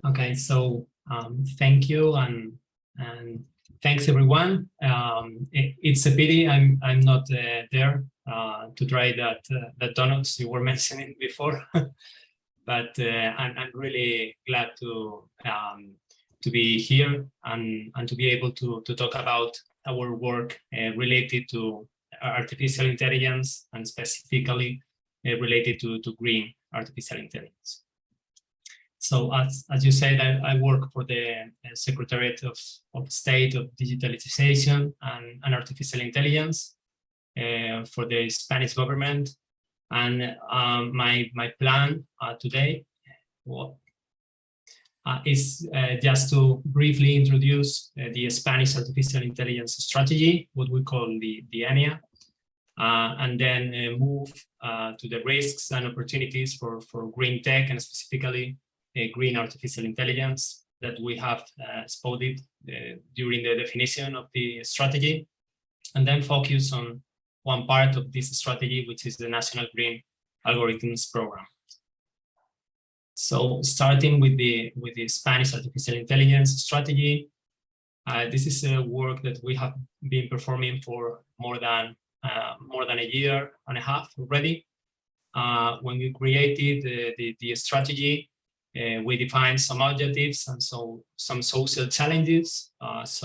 Okay, so thank you and thanks everyone. It's a pity I'm not there to try that donuts you were mentioning before, but I'm really glad to be here and to be able to talk about our work related to artificial intelligence and specifically related to green artificial intelligence. So as you said, I work for the Secretariat of State of Digitalization and Artificial Intelligence for the Spanish government. And my plan today is just to briefly introduce the Spanish artificial intelligence strategy, what we call the ENIA, and then move to the risks and opportunities for green tech and specifically green artificial intelligence that we have spotted during the definition of the strategy, and then focus on one part of this strategy, which is the National Green Algorithms Program. So starting with the Spanish artificial intelligence strategy, this is a work that we have been performing for more than a year and a half already. When we created the strategy, we defined some objectives and so some social challenges. As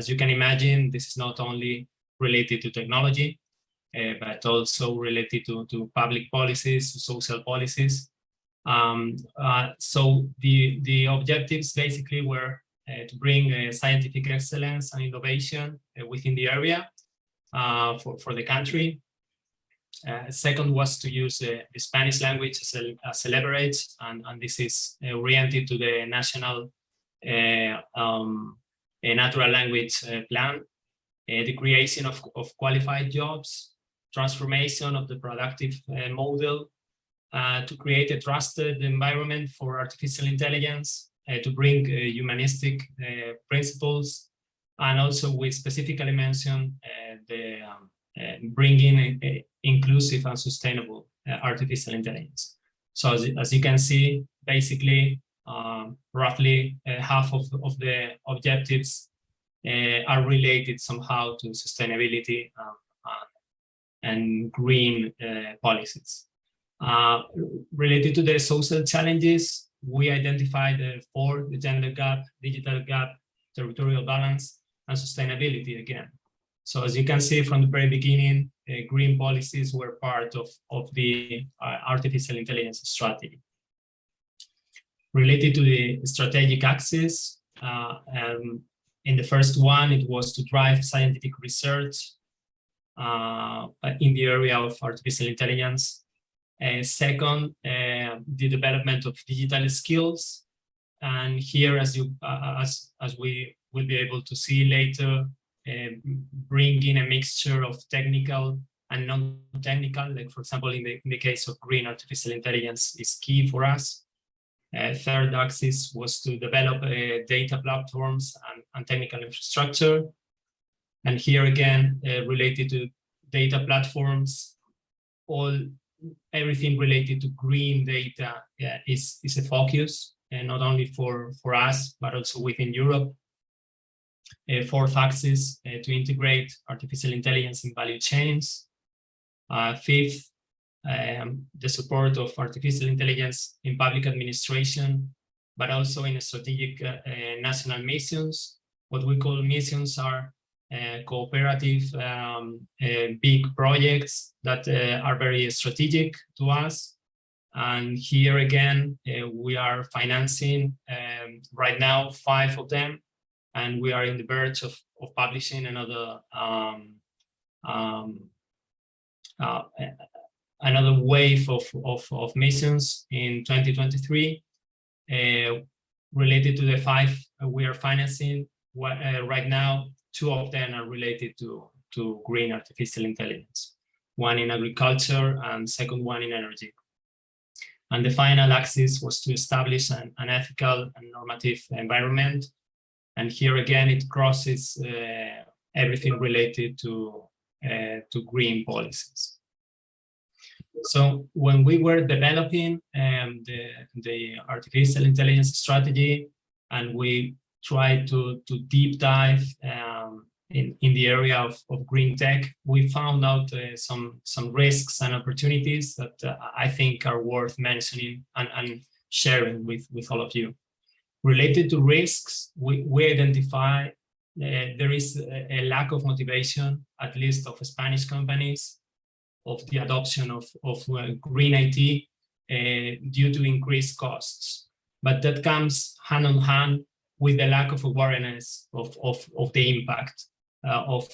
you can imagine, this is not only related to technology, but also related to public policies, social policies. So the objectives basically were to bring scientific excellence and innovation within the area for the country. Second was to use the Spanish language as a leverage, and this is oriented to the national natural language plan, the creation of qualified jobs, transformation of the productive model, to create a trusted environment for artificial intelligence, to bring humanistic principles, and also we specifically mentioned the bringing inclusive and sustainable artificial intelligence. So as you can see, basically, roughly half of the objectives are related somehow to sustainability and green policies. Related to the social challenges, we identified four: the gender gap, digital gap, territorial balance, and sustainability again. So as you can see from the very beginning, green policies were part of the artificial intelligence strategy. Related to the strategic axis, in the first one, it was to drive scientific research in the area of artificial intelligence. Second, the development of digital skills. And here, as we will be able to see later, bringing a mixture of technical and non-technical, like for example, in the case of green artificial intelligence, is key for us. Third axis was to develop data platforms and technical infrastructure. And here again, related to data platforms, everything related to green data is a focus, and not only for us, but also within Europe. Fourth axis, to integrate artificial intelligence in value chains. Fifth, the support of artificial intelligence in public administration, but also in strategic national missions. What we call missions are cooperative big projects that are very strategic to us. And here again, we are financing right now 5 of them, and we are in the verge of publishing another another wave of missions in 2023 related to the 5 we are financing. Right now, 2 of them are related to green artificial intelligence. One in agriculture and second one in energy. And the final axis was to establish an ethical and normative environment. And here again, it crosses everything related to green policies. So when we were developing the artificial intelligence strategy, and we tried to deep dive in the area of green tech, we found out some risks and opportunities that I think are worth mentioning and sharing with all of you. Related to risks, we identify there is a lack of motivation, at least of Spanish companies, of the adoption of green IT due to increased costs. But that comes hand in hand with the lack of awareness of the impact of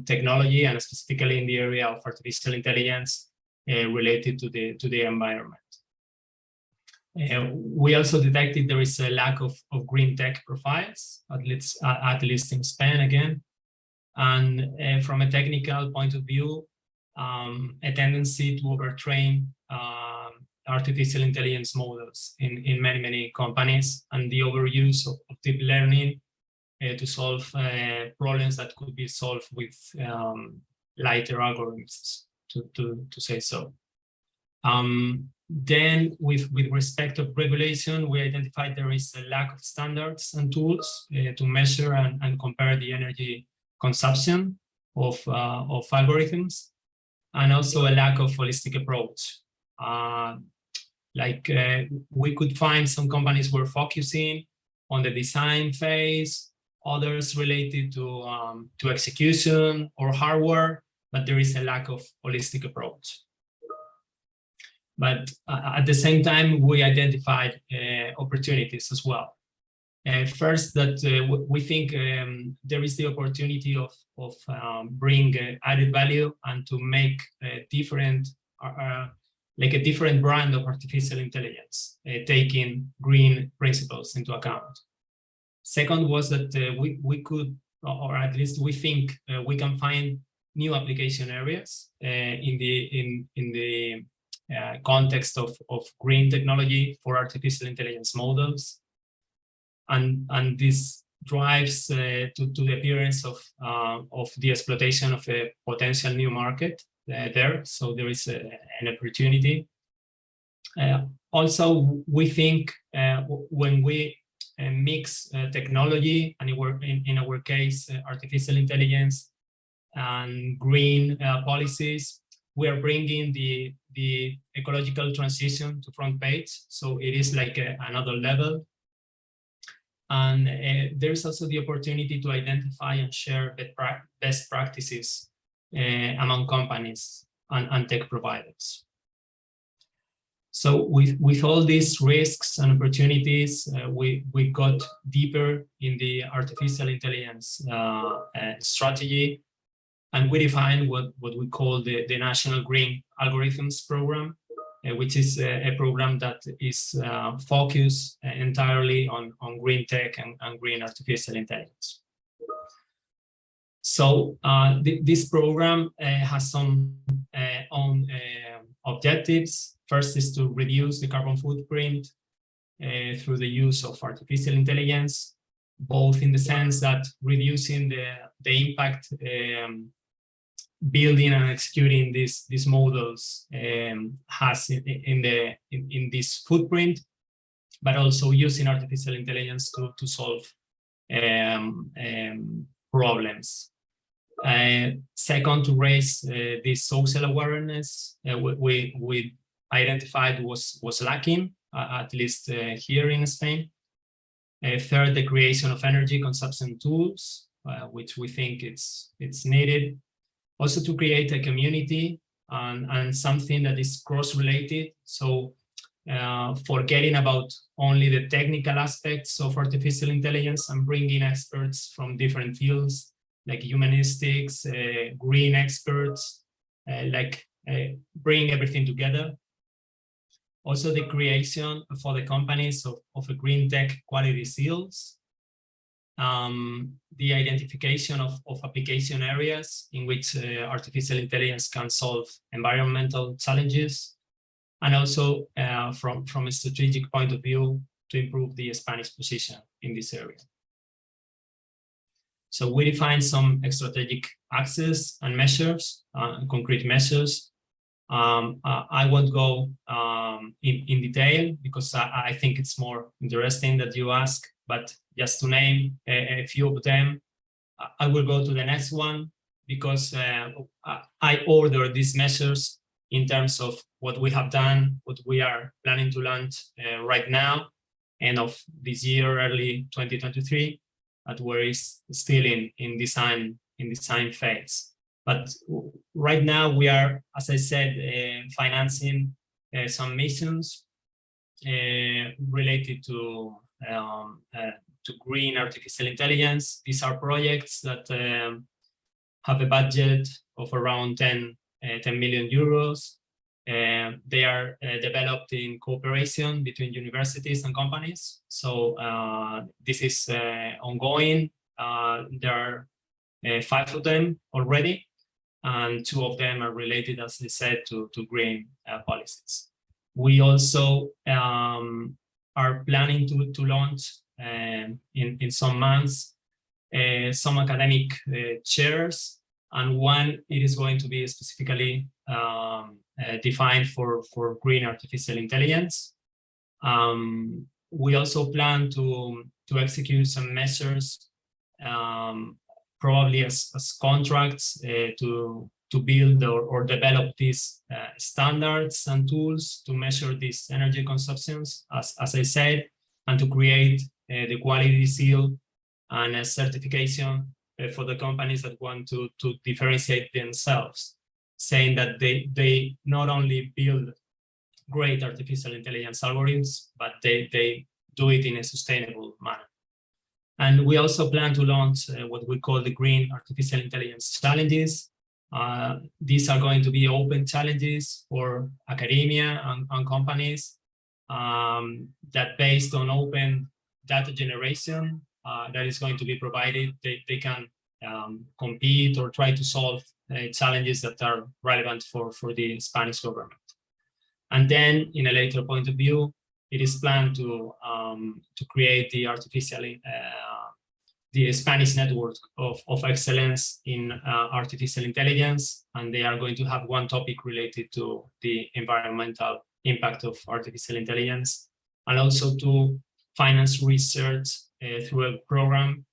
technology, and specifically in the area of artificial intelligence related to the environment. We also detected there is a lack of green tech profiles, at least in Spain again. And from a technical point of view, a tendency to overtrain artificial intelligence models in many companies, and the overuse of deep learning to solve problems that could be solved with lighter algorithms, to say so. Then with respect of regulation, we identified there is a lack of standards and tools to measure and compare the energy consumption of algorithms, and also a lack of holistic approach. We could find some companies were focusing on the design phase, others related to execution or hardware, but there is a lack of holistic approach. But at the same time, we identified opportunities as well. First, that we think there is the opportunity of bring added value and to make a different brand of artificial intelligence, taking green principles into account. Second was that we could, or at least we think we can find new application areas in the context of green technology for artificial intelligence models. And this drives to the appearance of the exploitation of a potential new market there. So there is an opportunity. Also, we think when we mix technology, and in our case, artificial intelligence and green policies, we are bringing the ecological transition to front page. So it is like another level. And there's also the opportunity to identify and share best practices among companies and tech providers. So with all these risks and opportunities, we got deeper in the artificial intelligence strategy, and we defined what we call the National Green Algorithms Program, which is a program that is focused entirely on green tech and green artificial intelligence. So this program has some own objectives. First is to reduce the carbon footprint through the use of artificial intelligence, both in the sense that reducing the impact building and executing these models has in this footprint, but also using artificial intelligence to solve problems. Second, to raise this social awareness we identified was lacking, at least here in Spain. Third, the creation of energy consumption tools, which we think it's needed. Also to create a community and something that is cross-related. So forgetting about only the technical aspects of artificial intelligence and bringing experts from different fields, like humanistics, green experts, bring everything together. Also the creation for the companies of a green tech quality seals. The identification of application areas in which artificial intelligence can solve environmental challenges, and also from a strategic point of view to improve the Spanish position in this area. So we define some strategic axes and measures, concrete measures I won't go in detail because I think it's more interesting that you ask, but just to name a few of them, I will go to the next one because I order these measures in terms of what we have done, what we are planning to launch right now, end of this year, early 2023, at where it's still in design phase. But right now we are, as I said, financing some missions related to green artificial intelligence. These are projects that have a budget of around 10 million euros. They are developed in cooperation between universities and companies. So this is ongoing. There are 5 of them already, and 2 of them are related, as I said, to green policies. We also are planning to launch in some months some academic chairs, and one it is going to be specifically defined for green artificial intelligence. We also plan to execute some measures, probably as contracts to build or develop these standards and tools to measure these energy consumptions, as I said, and to create the quality seal and a certification for the companies that want to differentiate themselves, saying that they not only build great artificial intelligence algorithms, but they do it in a sustainable manner. And we also plan to launch what we call the Green Artificial Intelligence Challenges. These are going to be open challenges for academia and companies that, based on open data generation that is going to be provided, they can compete or try to solve challenges that are relevant for the Spanish government. And then, in a later point of view, it is planned to create the Spanish network of excellence in artificial intelligence, and they are going to have one topic related to the environmental impact of artificial intelligence, and also to finance research through a program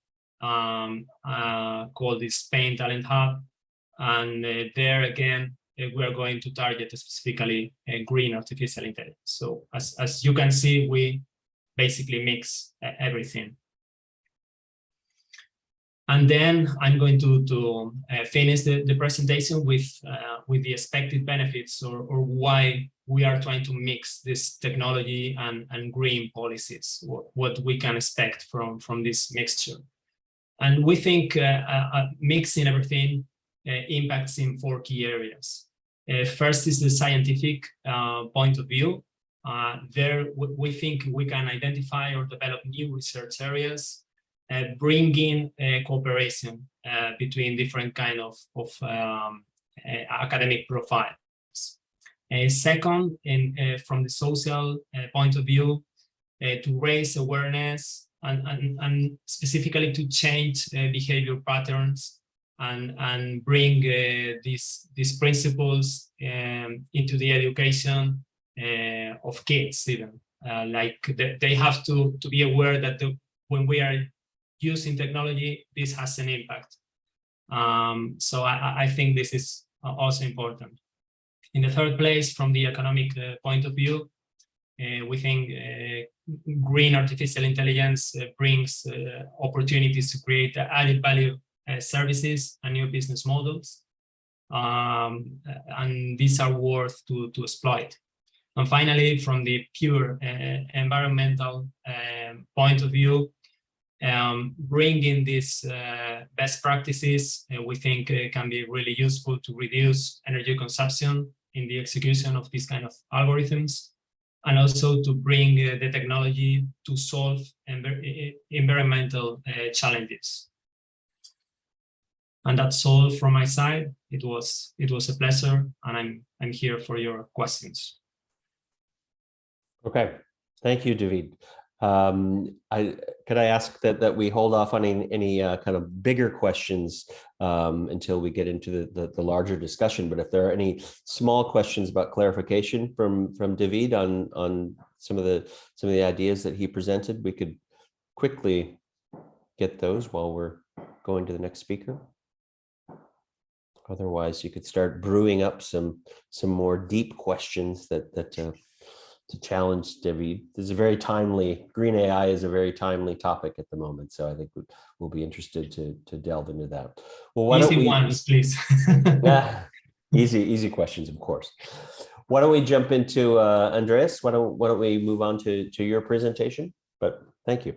called the Spain Talent Hub. And there again, we are going to target specifically green artificial intelligence. So as you can see, we basically mix everything. And then I'm going to finish the presentation with the expected benefits, or why we are trying to mix this technology and green policies, what we can expect from this mixture. And we think mixing everything impacts in 4 key areas. First is the scientific point of view. There we think we can identify or develop new research areas, bringing cooperation between different kind of academic profiles. Second, from the social point of view, to raise awareness and specifically to change behavior patterns and bring these principles into the education of kids even. Like they have to be aware that when we are using technology, this has an impact. So I think this is also important. In the third place, from the economic point of view, we think green artificial intelligence brings opportunities to create added value services and new business models, and these are worth to exploit. And finally, from the pure environmental point of view, bringing these best practices, we think can be really useful to reduce energy consumption in the execution of these kind of algorithms, and also to bring the technology to solve environmental challenges. And that's all from my side. It was a pleasure, and I'm here for your questions. Okay, thank you, David. Could I ask that we hold off on any kind of bigger questions until we get into the larger discussion? But if there are any small questions about clarification from David on some of the ideas that he presented, we could quickly get those while we're going to the next speaker. Otherwise, you could start brewing up some more deep questions to challenge David. This is a very timely, green AI is a very timely topic at the moment. So I think we'll be interested to delve into that. Well, why don't we, ones, please. easy questions, of course. Why don't we jump into Andreas? Why don't we move on to your presentation? But thank you.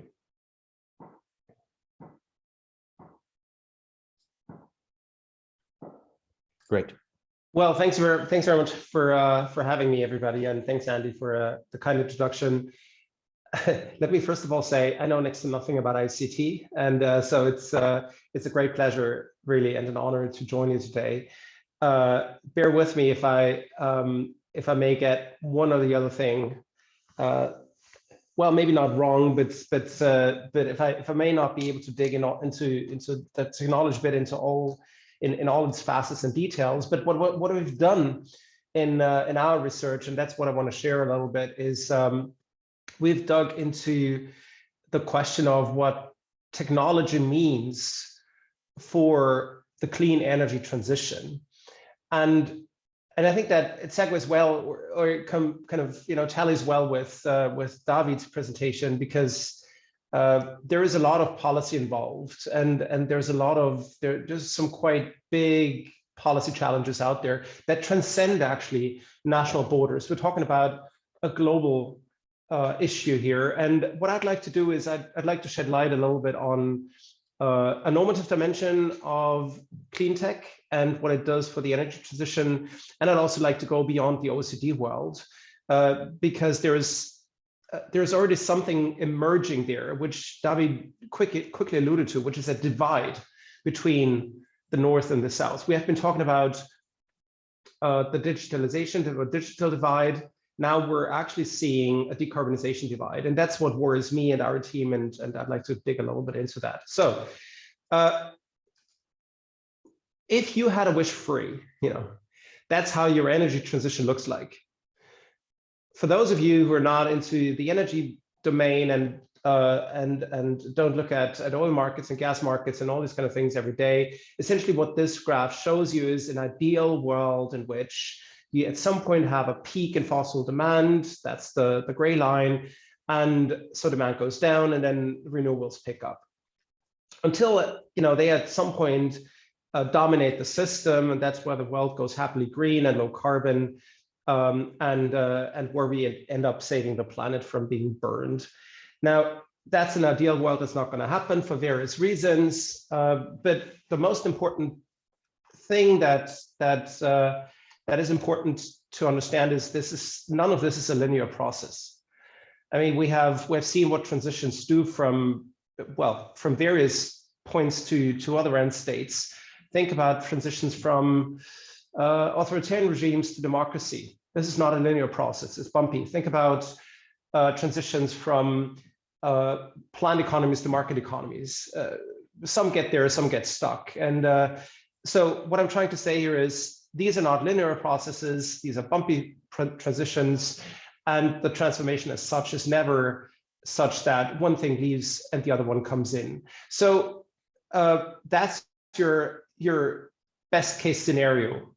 Great. Well, thanks very much for having me, everybody, and thanks, Andy, for the kind introduction. Let me first of all say I know next to nothing about ICT, and so it's a great pleasure, really, and an honor to join you today. Bear with me if I may get one or the other thing, well, maybe not wrong, but if I may not be able to dig into the technology bit into all. In all its facets and details, but what we've done in our research, and that's what I want to share a little bit, is we've dug into the question of what technology means for the clean energy transition, and I think that it segues well, or it kind of tallies well with David's presentation, because there is a lot of policy involved, and there's some quite big policy challenges out there that transcend actually national borders. We're talking about a global issue here, and what I'd like to do is I'd like to shed light a little bit on a normative dimension of clean tech and what it does for the energy transition, and I'd also like to go beyond the OECD world, because there's already something emerging there, which David quickly alluded to, which is a divide between the North and the South. We have been talking about the digitalization, the digital divide. Now we're actually seeing a decarbonization divide, and that's what worries me and our team, and I'd like to dig a little bit into that. So if you had a wish free, that's how your energy transition looks like. For those of you who are not into the energy domain and don't look at oil markets and gas markets and all these kind of things every day, essentially what this graph shows you is an ideal world in which you at some point have a peak in fossil demand, that's the gray line, and so demand goes down and then renewables pick up. Until they at some point dominate the system, and that's where the world goes happily green and low carbon, and where we end up saving the planet from being burned. Now, that's an ideal world. That's not going to happen for various reasons. But the most important thing that is important to understand is none of this is a linear process. I mean, we've seen what transitions do from various points to other end states. Think about transitions from authoritarian regimes to democracy. This is not a linear process, it's bumpy. Think about transitions from planned economies to market economies. Some get there, some get stuck. And so what I'm trying to say here is these are not linear processes, these are bumpy transitions, and the transformation as such is never such that one thing leaves and the other one comes in. So that's your best case scenario.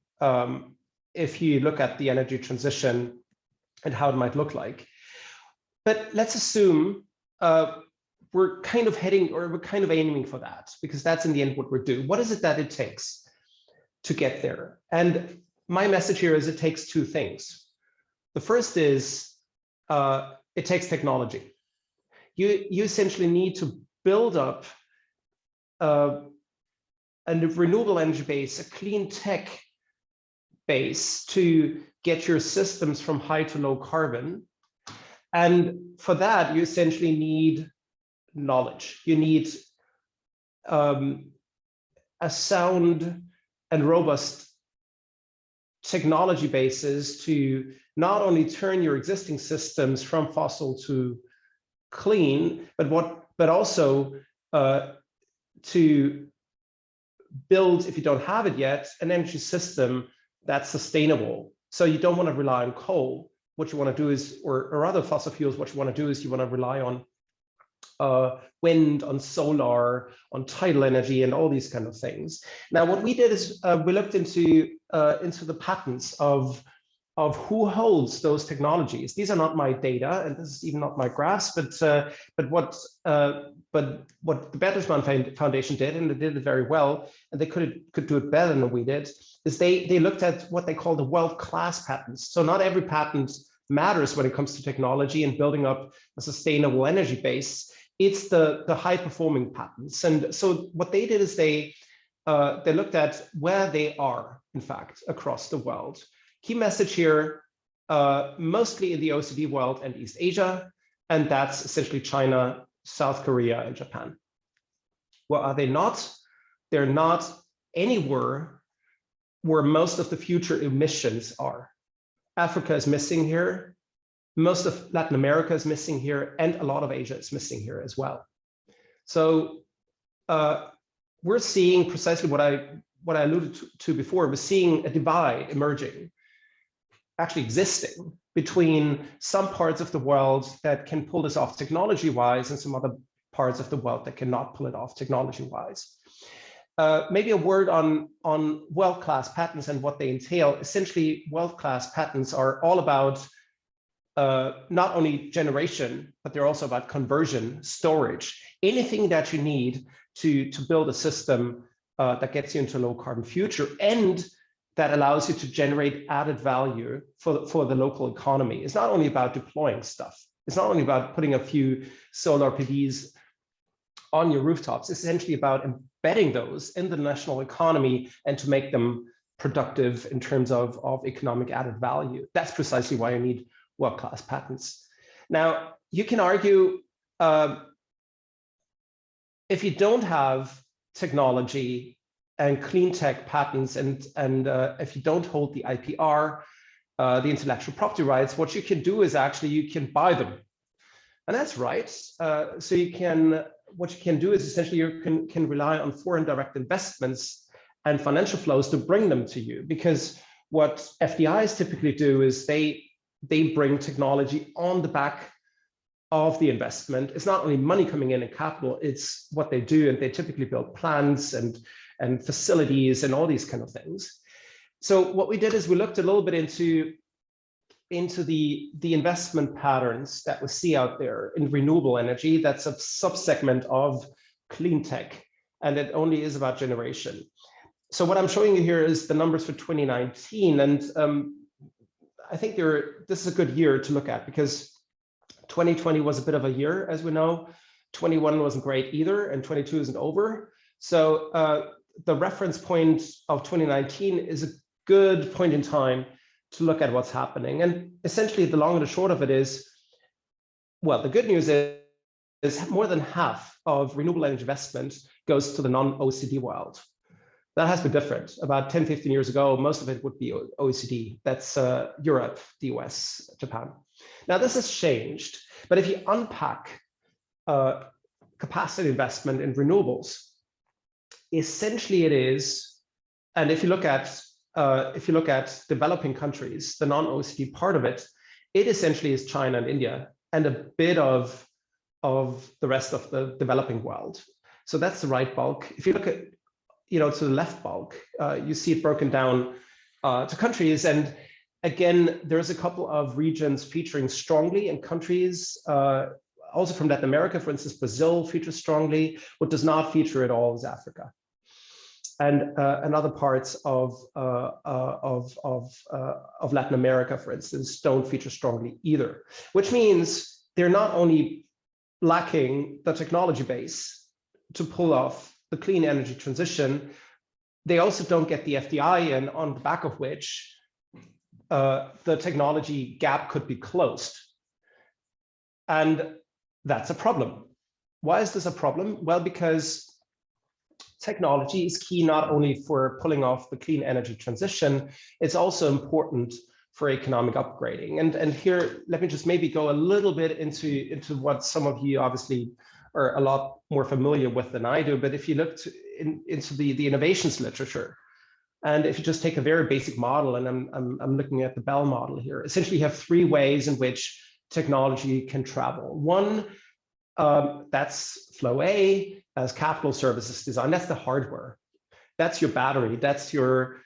If you look at the energy transition and how it might look like. But let's assume we're kind of aiming for that, because that's in the end what we're doing. What is it that it takes to get there? And my message here is it takes two things. The first is it takes technology. You essentially need to build up a renewable energy base, a clean tech base to get your systems from high to low carbon. And for that, you essentially need knowledge. You need a sound and robust technology bases to not only turn your existing systems from fossil to clean, but also to build, if you don't have it yet, an energy system that's sustainable. So you don't want to rely on coal. What you want to do is, or other fossil fuels, what you want to do is you want to rely on wind, on solar, on tidal energy, and all these kind of things. Now, what we did is we looked into the patents of who holds those technologies. These are not my data, and this is even not my graphs, but what the Bertelsmann Foundation did, and they did it very well, and they could do it better than we did, is they looked at what they call the world-class patents. So not every patent matters when it comes to technology and building up a sustainable energy base. It's the high-performing patents. And so what they did is they looked at where they are, in fact, across the world. Key message here, mostly in the OECD world and East Asia, and that's essentially China, South Korea, and Japan. Well, are they not? They're not anywhere where most of the future emissions are. Africa is missing here. Most of Latin America is missing here, and a lot of Asia is missing here as well. So we're seeing precisely what I alluded to before. We're seeing a divide emerging, actually existing, between some parts of the world that can pull this off technology-wise and some other parts of the world that cannot pull it off technology-wise. Maybe a word on world-class patents and what they entail. Essentially, world-class patents are all about not only generation, but they're also about conversion, storage, anything that you need to build a system that gets you into a low-carbon future and that allows you to generate added value for the local economy. It's not only about deploying stuff. It's not only about putting a few solar PVs on your rooftops. It's essentially about embedding those in the national economy and to make them productive in terms of economic added value. That's precisely why you need world-class patents. Now, you can argue if you don't have technology and clean tech patents, and if you don't hold the IPR, the intellectual property rights, what you can do is actually you can buy them, and that's right. So you can, what you can do is essentially you can rely on foreign direct investments and financial flows to bring them to you, because what FDIs typically do is they bring technology on the back of the investment. It's not only money coming in and capital, it's what they do, and they typically build plants and facilities and all these kind of things. So what we did is we looked a little bit into the investment patterns that we see out there in renewable energy. That's a subsegment of clean tech, and it only is about generation. So what I'm showing you here is the numbers for 2019, and I think this is a good year to look at, because 2020 was a bit of a year, as we know. 21 wasn't great either, and 22 isn't over. So the reference point of 2019 is a good point in time to look at what's happening. And essentially, the long and the short of it is, well, the good news is more than half of renewable energy investment goes to the non-OECD world. That has been different. About 10, 15 years ago, most of it would be OECD. That's Europe, the US, Japan. Now, this has changed. But if you unpack capacity investment in renewables, essentially it is, and if you look at developing countries, the non-OECD part of it, it essentially is China and India and a bit of the rest of the developing world. So that's the right bulk. If you look at, to the left bulk, you see it broken down to countries. And again, there's a couple of regions featuring strongly, and countries also from Latin America, for instance, Brazil features strongly. What does not feature at all is Africa, and other parts of Latin America, for instance, don't feature strongly either. Which means they're not only lacking the technology base to pull off the clean energy transition, they also don't get the FDI in, on the back of which the technology gap could be closed. And that's a problem. Why is this a problem? Well, because technology is key not only for pulling off the clean energy transition, it's also important for economic upgrading. And here, let me just maybe go a little bit into what some of you obviously are a lot more familiar with than I do. But if you look into the innovations literature, and if you just take a very basic model, and I'm looking at the Bell model here, essentially you have three ways in which technology can travel. One, that's flow A, as capital services design. That's the hardware. That's your battery. That's your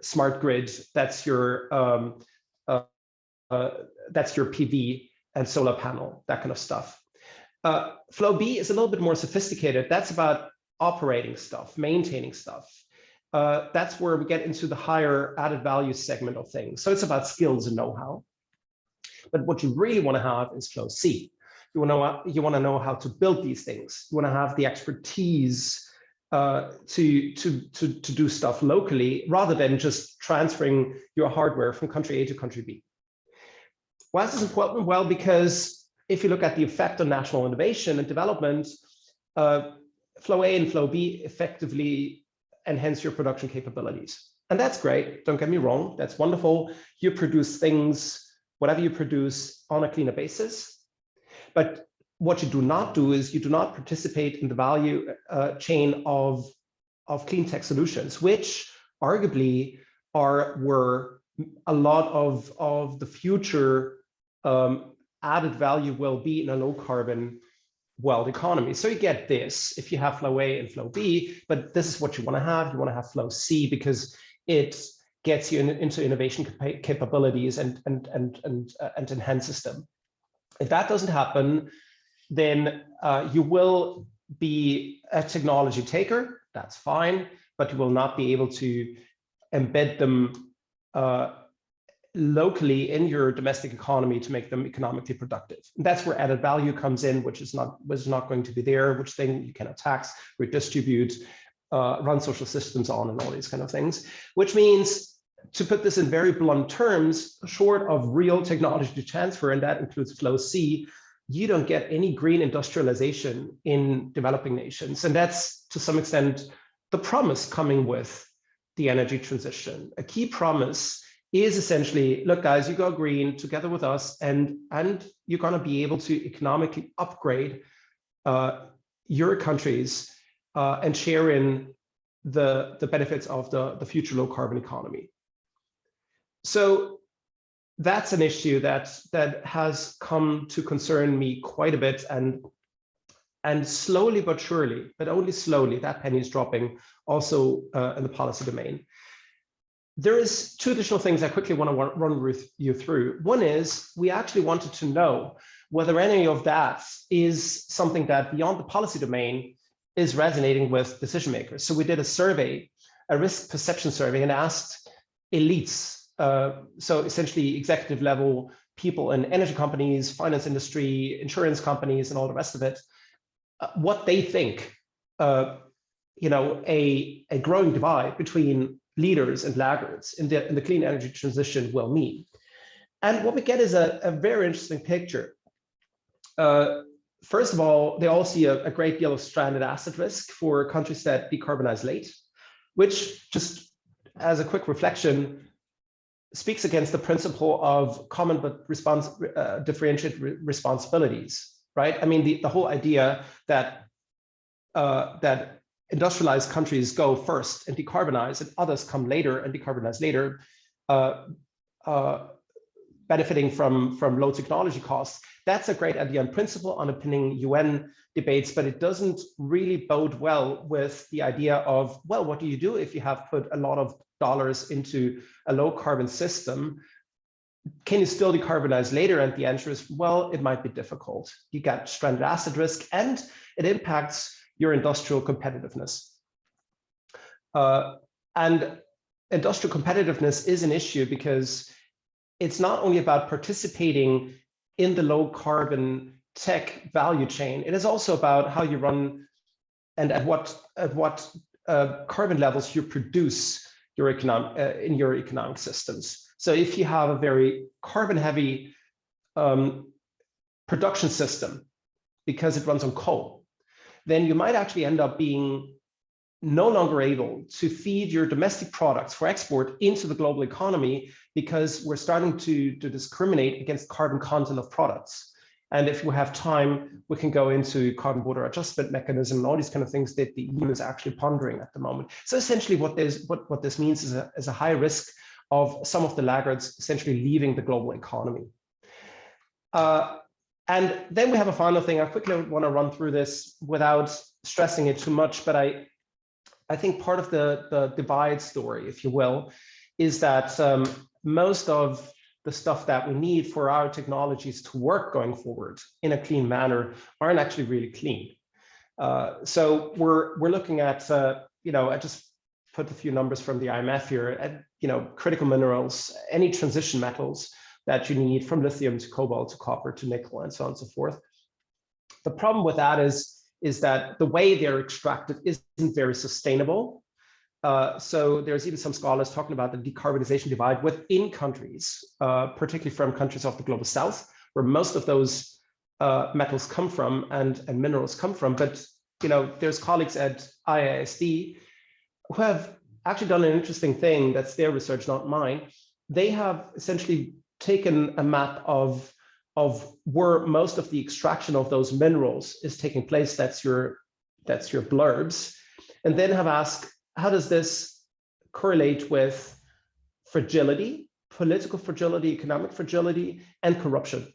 smart grid. That's your PV and solar panel. That kind of stuff. Flow B is a little bit more sophisticated. That's about operating stuff, maintaining stuff. That's where we get into the higher added value segment of things. So it's about skills and know-how. But what you really want to have is flow C. You want to know how to build these things. You want to have the expertise to do stuff locally, rather than just transferring your hardware from country A to country B. Why is this important? Well, because if you look at the effect on national innovation and development, flow A and flow B effectively enhance your production capabilities. And that's great. Don't get me wrong. That's wonderful. You produce things, whatever you produce, on a cleaner basis. But what you do not do is you do not participate in the value chain of clean tech solutions, which arguably where a lot of the future added value will be in a low carbon world economy. So you get this if you have flow A and flow B, but this is what you want to have. You want to have flow C because it gets you into innovation capabilities and enhances them. If that doesn't happen, then you will be a technology taker. That's fine, but you will not be able to embed them locally in your domestic economy to make them economically productive. And that's where added value comes in, which is not going to be there, which then you cannot tax, redistribute, run social systems on, and all these kind of things. Which means, to put this in very blunt terms, short of real technology transfer, and that includes flow C, you don't get any green industrialization in developing nations. And that's, to some extent, the promise coming with the energy transition. A key promise is essentially, look, guys, you go green together with us, and you're going to be able to economically upgrade your countries and share in the benefits of the future low carbon economy. So that's an issue that has come to concern me quite a bit, and slowly but surely, but only slowly, that penny is dropping also in the policy domain. There is two additional things I quickly want to run with you through. One is, we actually wanted to know whether any of that is something that beyond the policy domain is resonating with decision makers. So we did a survey, a risk perception survey, and asked elites, so essentially executive level people in energy companies, finance industry, insurance companies, and all the rest of it, what they think a growing divide between leaders and laggards in the clean energy transition will mean. And what we get is a very interesting picture. First of all, they all see a great deal of stranded asset risk for countries that decarbonize late, which, just as a quick reflection, speaks against the principle of common but differentiated responsibilities, right? I mean, the whole idea that industrialized countries go first and decarbonize, and others come later and decarbonize later, benefiting from low technology costs. That's a great idea in principle, underpinning UN debates, but it doesn't really bode well with the idea of, well, what do you do if you have put a lot of dollars into a low carbon system? Can you still decarbonize later? And the answer is, well, it might be difficult. You got stranded asset risk, and it impacts your industrial competitiveness. And industrial competitiveness is an issue because it's not only about participating in the low carbon tech value chain, it is also about how you run and at what carbon levels you produce your in your economic systems. So if you have a very carbon heavy production system because it runs on coal, then you might actually end up being no longer able to feed your domestic products for export into the global economy because we're starting to discriminate against carbon content of products. And if we have time, we can go into carbon border adjustment mechanism and all these kind of things that the EU is actually pondering at the moment. So essentially what this means is a high risk of some of the laggards essentially leaving the global economy. And then we have a final thing. I quickly want to run through this without stressing it too much, but I think part of the divide story, if you will, is that most of the stuff that we need for our technologies to work going forward in a clean manner aren't actually really clean. So we're looking at, I just put a few numbers from the IMF here, at, critical minerals, any transition metals that you need, from lithium to cobalt to copper to nickel and so on and so forth. The problem with that is that the way they're extracted isn't very sustainable. So there's even some scholars talking about the decarbonization divide within countries, particularly from countries of the global south, where most of those metals come from and minerals come from. But there's colleagues at IISD who have actually done an interesting thing. That's their research, not mine. They have essentially taken a map of where most of the extraction of those minerals is taking place. That's your blurbs, and then have asked, how does this correlate with fragility, political fragility, economic fragility, and corruption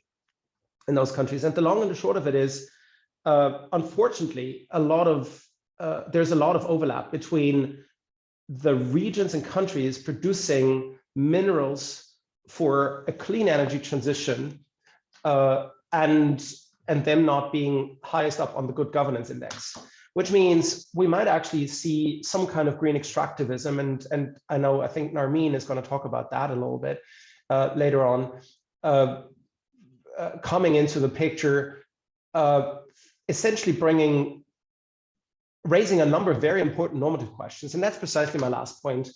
in those countries? And the long and the short of it is, unfortunately, there's a lot of overlap between the regions and countries producing minerals for a clean energy transition and them not being highest up on the good governance index, which means we might actually see some kind of green extractivism. And I think Narmeen is going to talk about that a little bit later on, coming into the picture, essentially raising a number of very important normative questions. And that's precisely my last point.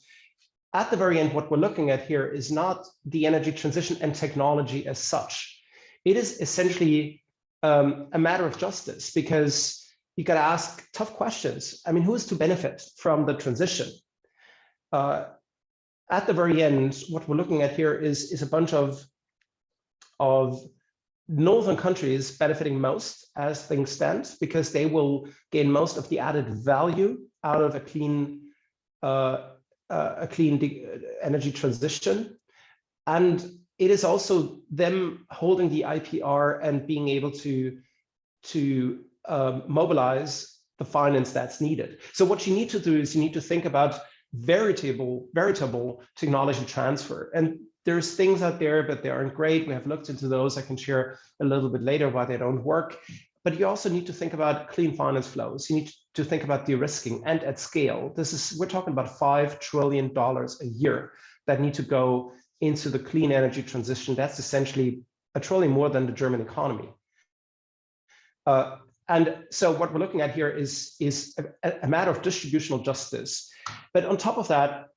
At the very end, what we're looking at here is not the energy transition and technology as such. It is essentially a matter of justice, because you got to ask tough questions. I mean, who is to benefit from the transition? At the very end, what we're looking at here is a bunch of northern countries benefiting most as things stand, because they will gain most of the added value out of a clean energy transition. And it is also them holding the IPR and being able to mobilize the finance that's needed. So what you need to do is you need to think about veritable technology transfer. And there's things out there, but they aren't great. We have looked into those. I can share a little bit later why they don't work. But you also need to think about clean finance flows. You need to think about de-risking, and at scale. We're talking about $5 trillion a year that need to go into the clean energy transition. That's essentially $1 trillion more than the German economy. And so what we're looking at here is a matter of distributional justice. But on top of that,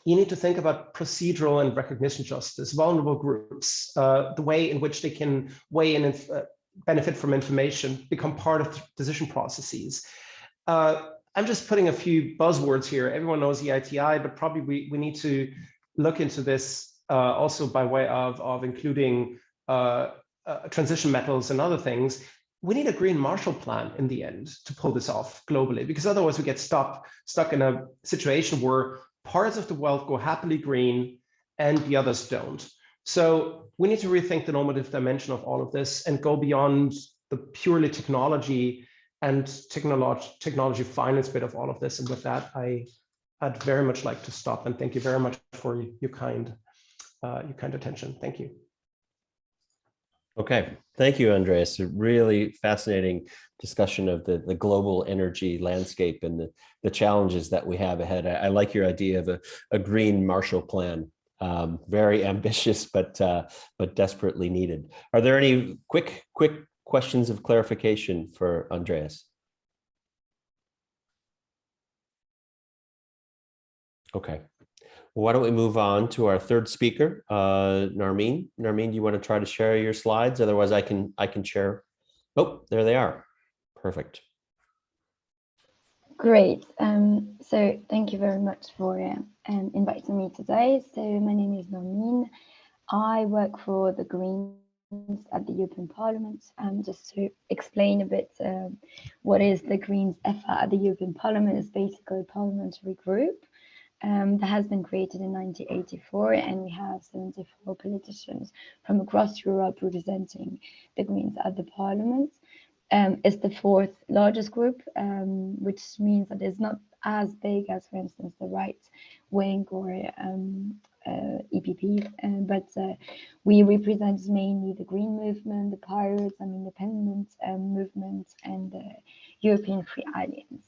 you need to think about procedural and recognition justice, vulnerable groups, the way in which they can weigh in and benefit from information, become part of decision processes. I'm just putting a few buzzwords here. Everyone knows EITI, but probably we need to look into this also by way of including transition metals and other things. We need a green Marshall Plan in the end to pull this off globally, because otherwise we get stuck in a situation where parts of the world go happily green and the others don't. So we need to rethink the normative dimension of all of this and go beyond the purely technology and technology finance bit of all of this. And with that, I'd very much like to stop, and thank you very much for your kind attention. Thank you. Okay, thank you, Andreas. A really fascinating discussion of the global energy landscape and the challenges that we have ahead. I like your idea of a green Marshall Plan. Very ambitious, but desperately needed. Are there any quick questions of clarification for Andreas? Okay. Why don't we move on to our third speaker, Narmeen. Narmeen, do you want to try to share your slides? Otherwise, I can share. Oh, there they are. Perfect. Great. So thank you very much for inviting me today. So my name is Normin. I work for the Greens at the European Parliament. Just to explain a bit what is the Greens effort at the European Parliament, is basically a parliamentary group that has been created in 1984, and we have 74 politicians from across Europe representing the Greens at the Parliament. It's the fourth largest group, which means that it's not as big as, for instance, the right wing or EPP, but we represent mainly the Green Movement, the Pirates and Independent Movement, and the European Free Alliance.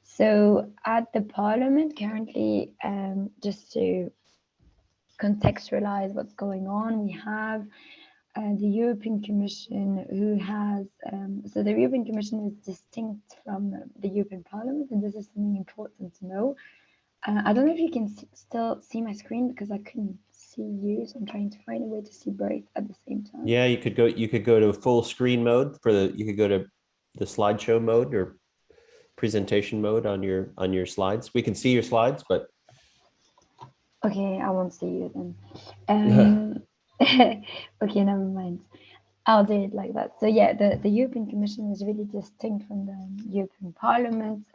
So at the Parliament currently, just to contextualize what's going on, we have the European Commission, who has, so the European Commission is distinct from the European Parliament, and this is something important to know. I don't know if you can still see my screen, because I couldn't see you, so I'm trying to find a way to see both at the same time. Yeah, you could go to full screen mode you could go to the slideshow mode or presentation mode on your slides. We can see your slides, but okay, I won't see you then. Okay, never mind. I'll do it like that. So yeah, the European Commission is really distinct from the European Parliament,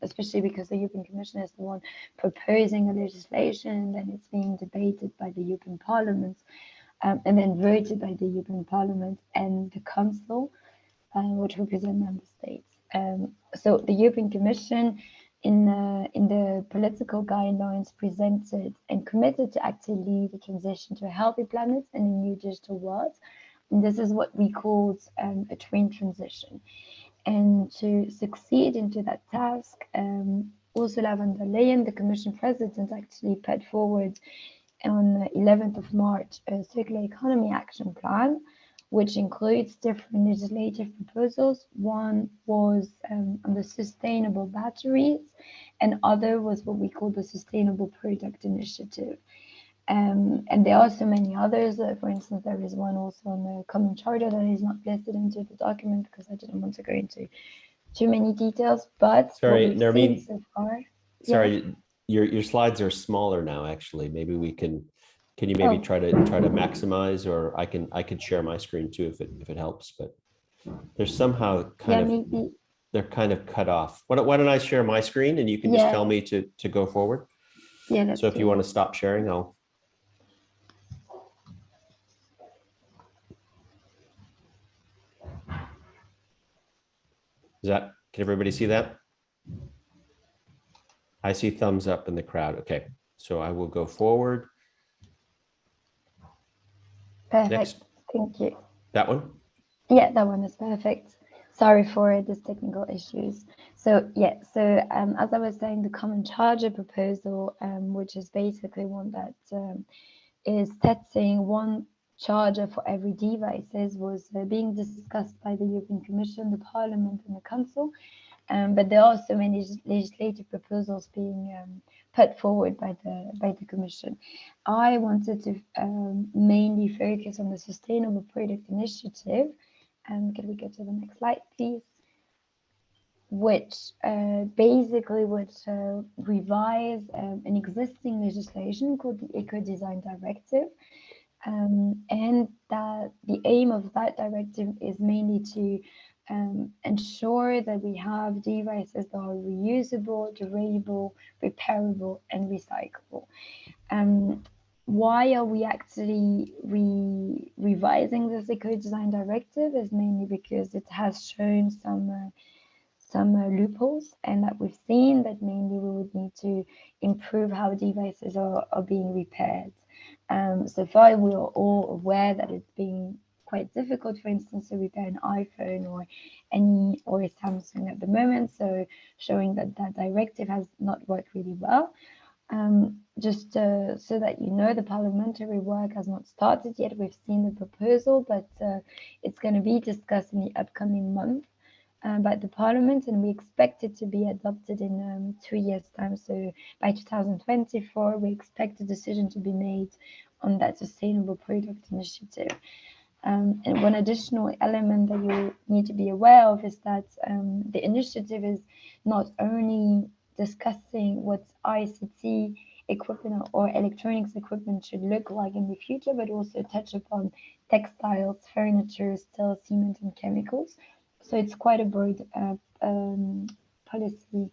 especially because the European Commission is the one proposing a legislation, and then it's being debated by the European Parliament, and then voted by the European Parliament and the Council, which represent member states. So the European Commission, in the political guidelines, presented and committed to actively lead the transition to a healthy planet and a new digital world. And this is what we called a twin transition. And to succeed into that task, Ursula von der Leyen, the Commission President, actually put forward on the 11th of March a circular economy action plan, which includes different legislative proposals. One was on the sustainable batteries, and other was what we call the Sustainable Product Initiative. And there are so many others. For instance, there is one also on the Common Charter that is not listed into the document because I didn't want to go into too many details. But sorry, what we've Nermeen, seen so far. Sorry, yeah. your slides are smaller now. Actually, maybe we can you maybe try to maximize, or I can share my screen too if it helps. But there's somehow they're kind of cut off. Why don't I share my screen and you can just tell me to go forward? Yeah. So if you want to stop sharing, I'll. Can everybody see that? I see thumbs up in the crowd. Okay, so I will go forward. Perfect. Next. Thank you. That one? Yeah, that one is perfect. Sorry for these technical issues. So yeah, as I was saying, the Common Charter proposal, which is basically one that is setting one charger for every devices, was being discussed by the European Commission, the Parliament, and the Council. But there are also many legislative proposals being put forward by the Commission. I wanted to mainly focus on the Sustainable Product Initiative. Can we go to the next slide, please? Which basically would revise an existing legislation called the Eco-Design Directive. And that the aim of that directive is mainly to ensure that we have devices that are reusable, durable, repairable, and recyclable. Why are we actually revising this Eco-Design Directive? Is mainly because it has shown some loopholes, and that we've seen that mainly we would need to improve how devices are being repaired. So far, we are all aware that it's been quite difficult, for instance, to repair an iPhone or a Samsung at the moment. So showing that directive has not worked really well. Just so that you know, the parliamentary work has not started yet. We've seen the proposal, but it's going to be discussed in the upcoming month by the Parliament, and we expect it to be adopted in 2 years' time. So by 2024, we expect a decision to be made on that Sustainable Product Initiative. And one additional element that you need to be aware of is that the initiative is not only discussing what ICT equipment or electronics equipment should look like in the future, but also touch upon textiles, furniture, steel, cement, and chemicals. So it's quite a broad policy.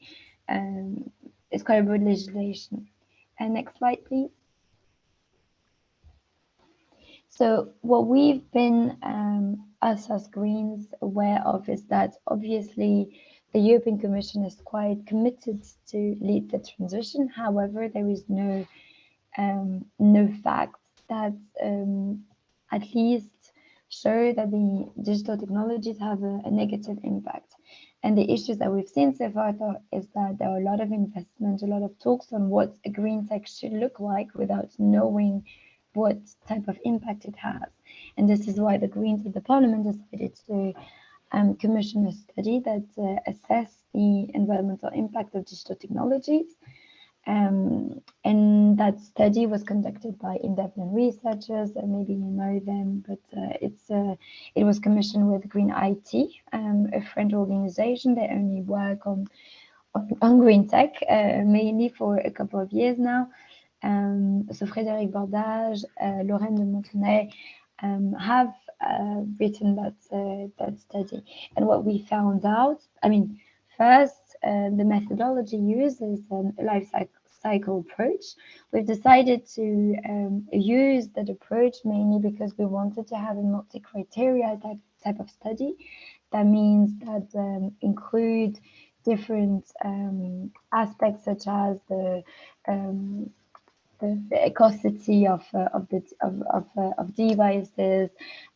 It's quite a broad legislation. And next slide, please. So what we've been, us as Greens, aware of is that obviously the European Commission is quite committed to lead the transition. However, there is no fact that at least show that the digital technologies have a negative impact. And the issues that we've seen so far is that there are a lot of investment, a lot of talks on what a green tech should look like without knowing what type of impact it has. And this is why the Greens at the Parliament decided to commission a study that assessed the environmental impact of digital technologies. And that study was conducted by independent researchers. Maybe you know them, but it was commissioned with Green IT, a French organization. They only work on green tech, mainly for a couple of years now. So Frédéric Bordage, Lorraine de Montenay have written that study. And what we found out, I mean, first, the methodology used is a life cycle approach. We've decided to use that approach mainly because we wanted to have a multi-criteria type of study. That means that include different aspects such as the ecosity of devices,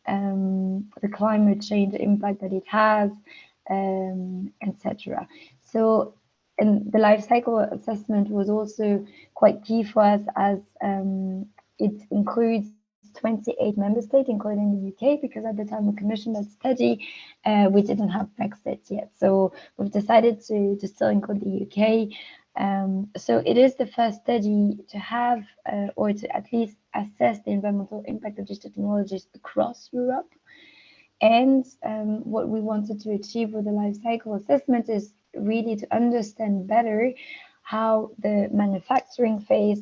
the climate change impact that it has, etc. So, and the life cycle assessment was also quite key for us as it includes 28 member states, including the UK, because at the time we commissioned that study, we didn't have Brexit yet. So we've decided to still include the UK. So it is the first study to have, or to at least assess the environmental impact of digital technologies across Europe. And what we wanted to achieve with the life cycle assessment is really to understand better how the manufacturing phase,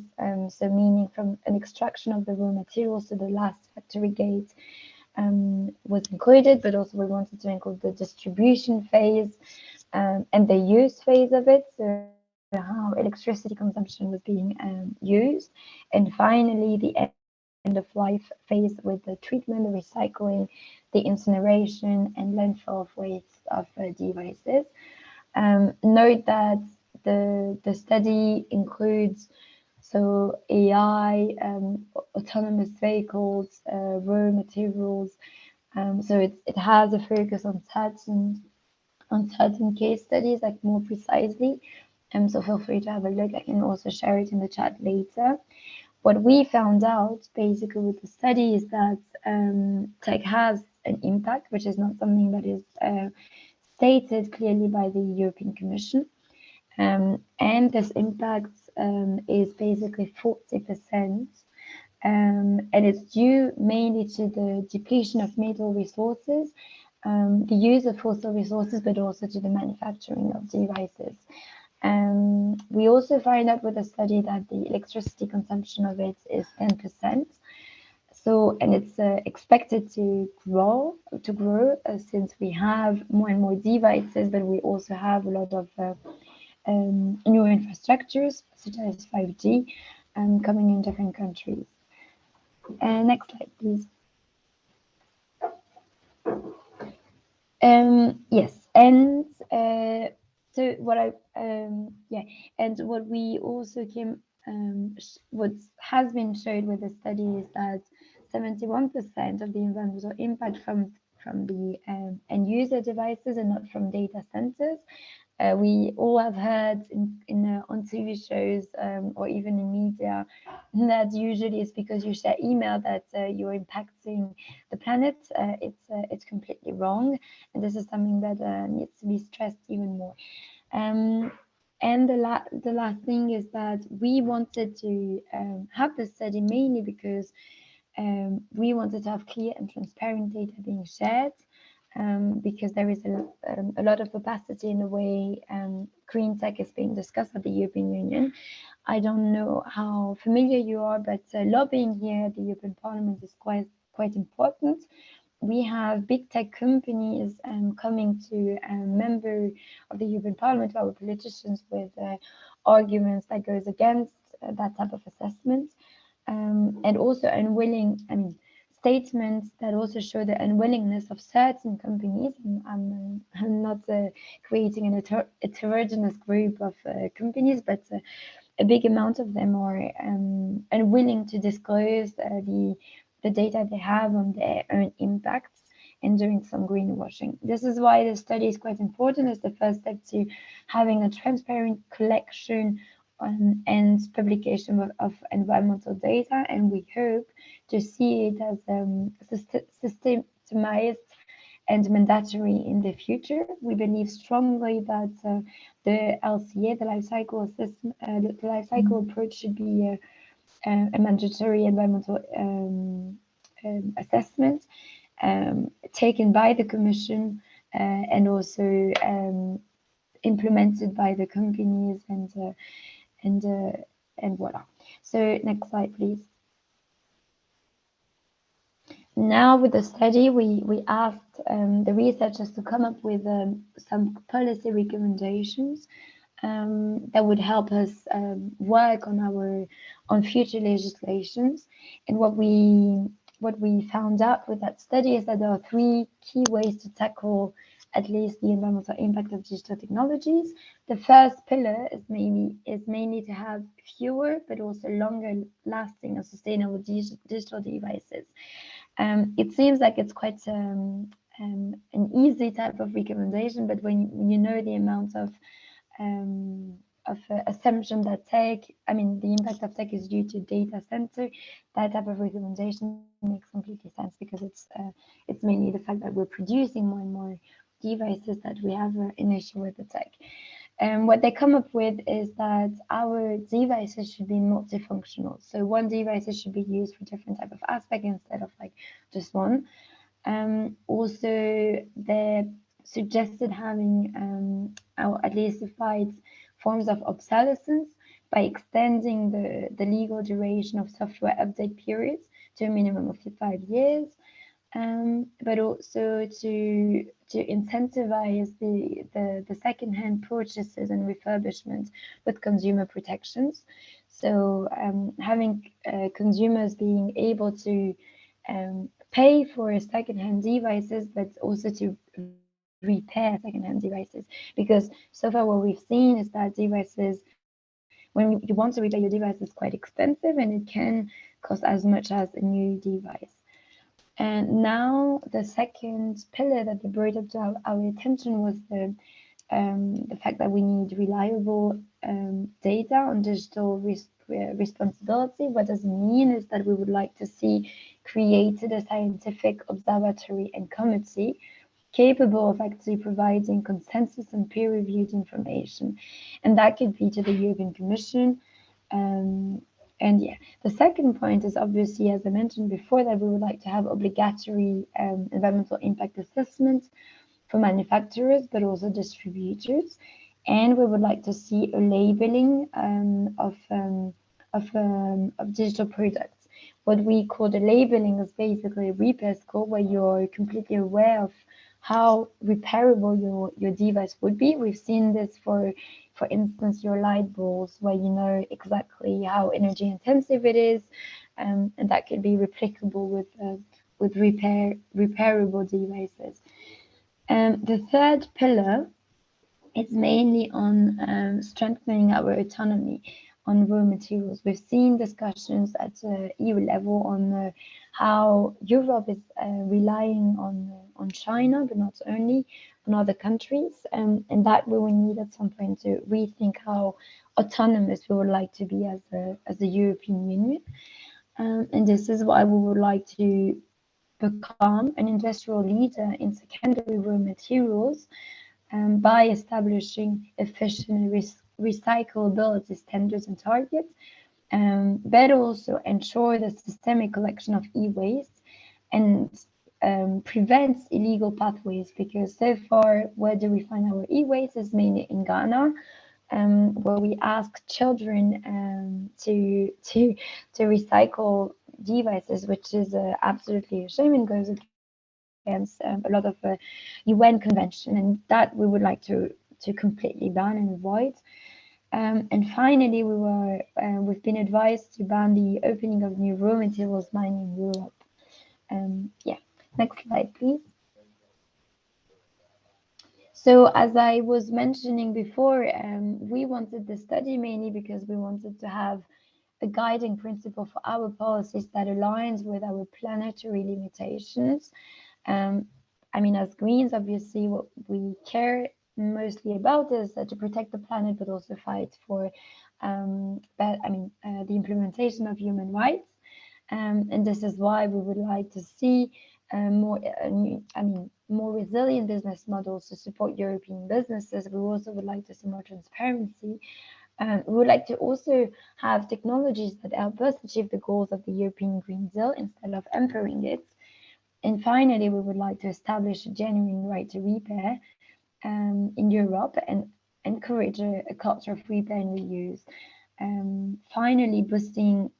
so meaning from an extraction of the raw materials to the last factory gate, was included, but also we wanted to include the distribution phase and the use phase of it, so how electricity consumption was being used, and finally the end of life phase with the treatment, the recycling, the incineration, and landfill of waste of devices. Note that the study includes AI, autonomous vehicles, raw materials. So it has a focus on certain case studies, like more precisely. So feel free to have a look. I can also share it in the chat later. What we found out basically with the study is that tech has an impact, which is not something that is stated clearly by the European Commission. And this impact is basically 40%. And it's due mainly to the depletion of metal resources, the use of fossil resources, but also to the manufacturing of devices. We also find out with the study that the electricity consumption of it is 10%. So, and it's expected to grow since we have more and more devices, but we also have a lot of new infrastructures such as 5G coming in different countries. Next slide, please. Yes, and so what and what we also what has been showed with the study is that 71% of the environmental impact from the end user devices and not from data centers. We all have heard on TV shows or even in media that usually it's because you share email that you're impacting the planet. It's completely wrong, and this is something that needs to be stressed even more. And the last thing is that we wanted to have the study mainly because we wanted to have clear and transparent data being shared, because there is a lot of opacity in the way green tech is being discussed at the European Union. I don't know how familiar you are, but lobbying here at the European Parliament is quite important. We have big tech companies coming to a member of the European Parliament, our politicians, with arguments that goes against that type of assessment, and also statements that also show the unwillingness of certain companies. I'm not creating an heterogeneous group of companies, but a big amount of them are unwilling to disclose the data they have on their own impacts and doing some greenwashing. This is why the study is quite important as the first step to having a transparent collection and publication of environmental data, and we hope to see it as systemized and mandatory in the future. We believe strongly that the LCA, the life cycle assessment, the life cycle approach should be a mandatory environmental assessment taken by the Commission and also implemented by the companies, and voila. So next slide, please. Now with the study, we asked the researchers to come up with some policy recommendations that would help us work on future legislations. And what we found out with that study is that there are 3 key ways to tackle at least the environmental impact of digital technologies. The first pillar is mainly to have fewer but also longer lasting and sustainable digital devices. It seems like it's quite an easy type of recommendation, but when you know the amount of assumption that the impact of tech is due to data center, that type of recommendation makes completely sense, because it's mainly the fact that we're producing more and more devices that we have an issue with the tech. And what they come up with is that our devices should be multifunctional. So one device should be used for different type of aspect instead of like just one. Also, they suggested having or at least defined forms of obsolescence by extending the legal duration of software update periods to a minimum of 5 years. But also to incentivize the second-hand purchases and refurbishment with consumer protections. So having consumers being able to pay for second-hand devices, but also to repair second-hand devices, because so far what we've seen is that devices, when you want to repair your device, is quite expensive, and it can cost as much as a new device. And now the second pillar that they brought up to our attention was the fact that we need reliable data on digital responsibility. What does it mean is that we would like to see created a scientific observatory and committee capable of actually providing consensus and peer-reviewed information. And that could be to the European Commission. And yeah, the second point is obviously, as I mentioned before, that we would like to have obligatory environmental impact assessments for manufacturers, but also distributors. And we would like to see a labeling of digital products. What we call the labeling is basically a repair score, where you're completely aware of how repairable your device would be. We've seen this for instance, your light bulbs, where you know exactly how energy intensive it is, and that could be replicable with repairable devices. The third pillar is mainly on strengthening our autonomy on raw materials. We've seen discussions at EU level on how Europe is relying on China, but not only, on other countries, and that we will need at some point to rethink how autonomous we would like to be as the European Union. And this is why we would like to become an industrial leader in secondary raw materials by establishing efficient recyclability standards and targets, but also ensure the systemic collection of e-waste and prevents illegal pathways, because so far where do we find our e-waste is mainly in Ghana, where we ask children to recycle devices, which is absolutely a shame and goes against a lot of UN convention, and that we would like to completely ban and avoid. And finally, we've been advised to ban the opening of new raw materials mining in Europe. Yeah, next slide, please. So as I was mentioning before, we wanted the study mainly because we wanted to have a guiding principle for our policies that aligns with our planetary limitations. I mean, as Greens, obviously, what we care mostly about is to protect the planet, but also fight for the implementation of human rights. And this is why we would like to see more resilient business models to support European businesses. We also would like to see more transparency. We would like to also have technologies that help us achieve the goals of the European Green Deal instead of hampering it. And finally, we would like to establish a genuine right to repair in Europe and encourage a culture of repair and reuse. Finally, boosting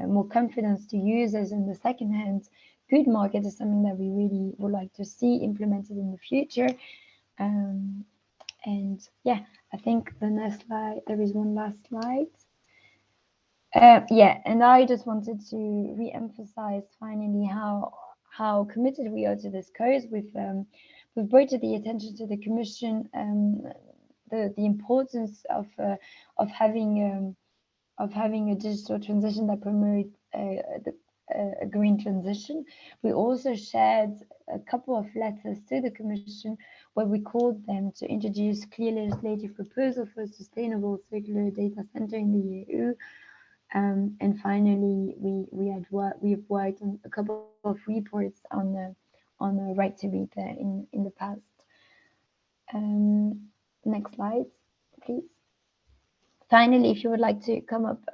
more confidence to users in the second-hand good market is something that we really would like to see implemented in the future. And yeah, I think the next slide, there is one last slide. Yeah, and I just wanted to re-emphasize finally how committed we are to this cause. We've brought to the attention to the Commission the importance of having a digital transition that promotes a green transition. We also shared a couple of letters to the Commission where we called them to introduce clear legislative proposals for a sustainable circular data center in the EU. And finally, we've worked on a couple of reports on the right to repair in the past. Next slide, please. Finally, if you would like to come up